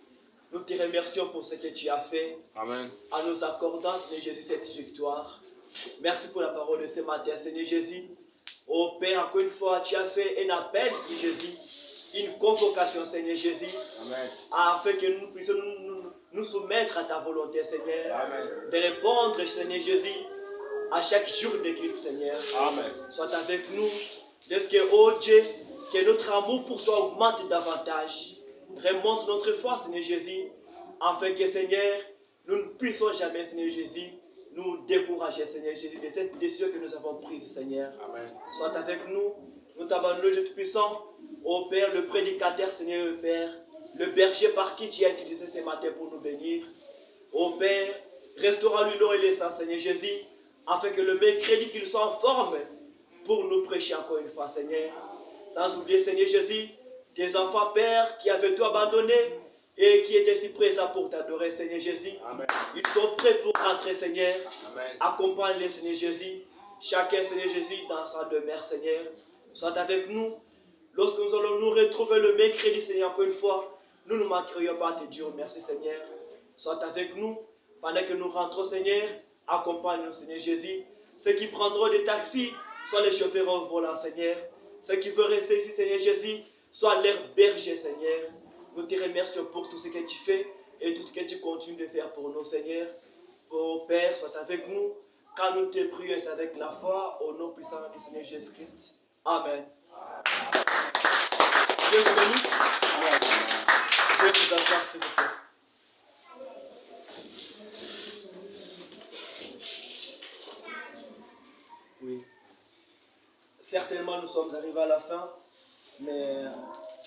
nous te remercions pour ce que tu as fait. Amen. En nous accordant, Seigneur Jésus, cette victoire. Merci pour la parole de ce matin, Seigneur Jésus. Oh Père, encore une fois, tu as fait un appel, Seigneur Jésus, une convocation, Seigneur Jésus, Amen. Afin que nous puissions nous soumettre à ta volonté, Seigneur. Amen. De répondre, Seigneur Jésus, à chaque jour de culte, Seigneur. Amen. Sois avec nous, laisse que, oh Dieu, que notre amour pour toi augmente davantage. Remonte notre foi, Seigneur Jésus, afin que, Seigneur, nous ne puissions jamais, Seigneur Jésus, nous décourager, Seigneur Jésus, de cette décision que nous avons prise, Seigneur. Amen. Sois avec nous, nous t'abandonnons, Dieu Tout-Puissant, ô Père, le prédicateur, Seigneur, le Père, le berger par qui tu as utilisé ce matin pour nous bénir. Ô Père, restaure-lui l'eau et l'essence, Seigneur Jésus, afin que le mercredi qu'il soit en forme pour nous prêcher encore une fois, Seigneur. Sans oublier, Seigneur Jésus, tes enfants, Père, qui avaient tout abandonné et qui étaient si présents pour t'adorer, Seigneur Jésus. Amen. Ils sont prêts pour rentrer, Seigneur. Amen. Accompagne-les, Seigneur Jésus. Chacun, Seigneur Jésus, dans sa demeure, Seigneur. Sois avec nous. Lorsque nous allons nous retrouver le mercredi, Seigneur, encore une fois, nous ne manquerions pas à te dire merci, Seigneur. Sois avec nous. Pendant que nous rentrons, Seigneur, accompagne-nous, Seigneur Jésus. Ceux qui prendront des taxis, sois les chauffeurs au volant, Seigneur. Ceux qui veulent rester ici, Seigneur Jésus, sois leurs bergers, Seigneur. Nous te remercions pour tout ce que tu fais et tout ce que tu continues de faire pour nous, Seigneur. Oh Père, sois avec nous. Quand nous te prions, c'est avec la foi, au nom puissant du Seigneur Jésus-Christ. Amen. Dieu vous bénisse. Dieu vous associe, s'il vous plaît. Oui. Certainement, nous sommes arrivés à la fin, mais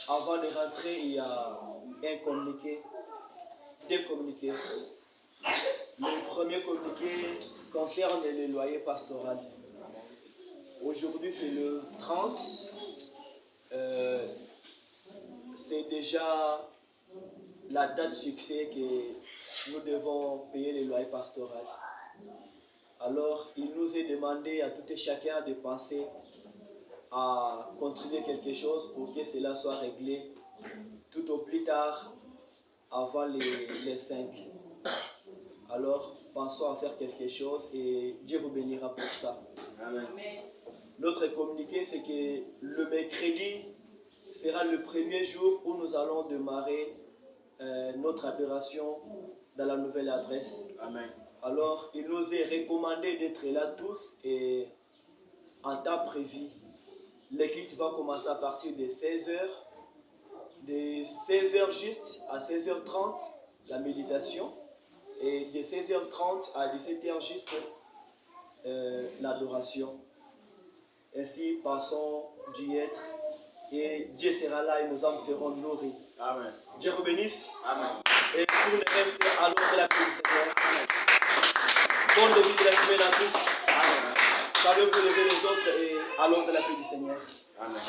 avant de rentrer, il y a un communiqué, des communiqués. Le premier communiqué concerne les loyers pastoraux. Aujourd'hui, c'est le 30. C'est déjà la date fixée que nous devons payer les loyers pastoraux. Alors, il nous est demandé à tout et chacun de penser à contribuer quelque chose pour que cela soit réglé tout au plus tard avant les 5. Alors, pensons à faire quelque chose et Dieu vous bénira pour ça. Amen. Notre communiqué, c'est que le mercredi sera le premier jour où nous allons démarrer notre opération dans la nouvelle adresse. Amen. Alors, il nous est recommandé d'être là tous et en temps prévu. L'équipe va commencer à partir de 16h. De 16h juste à 16h30, la méditation. Et de 16h30 à 17h juste, l'adoration. Ainsi, passons d'y être. Et Dieu sera là et nos âmes seront nourries. Amen. Dieu vous bénisse. Amen. Et pour le reste, allons de la paix du Seigneur. Bonne début de la semaine à tous. Amen. Saluez-vous les uns les autres et allons de la paix du Seigneur. Amen.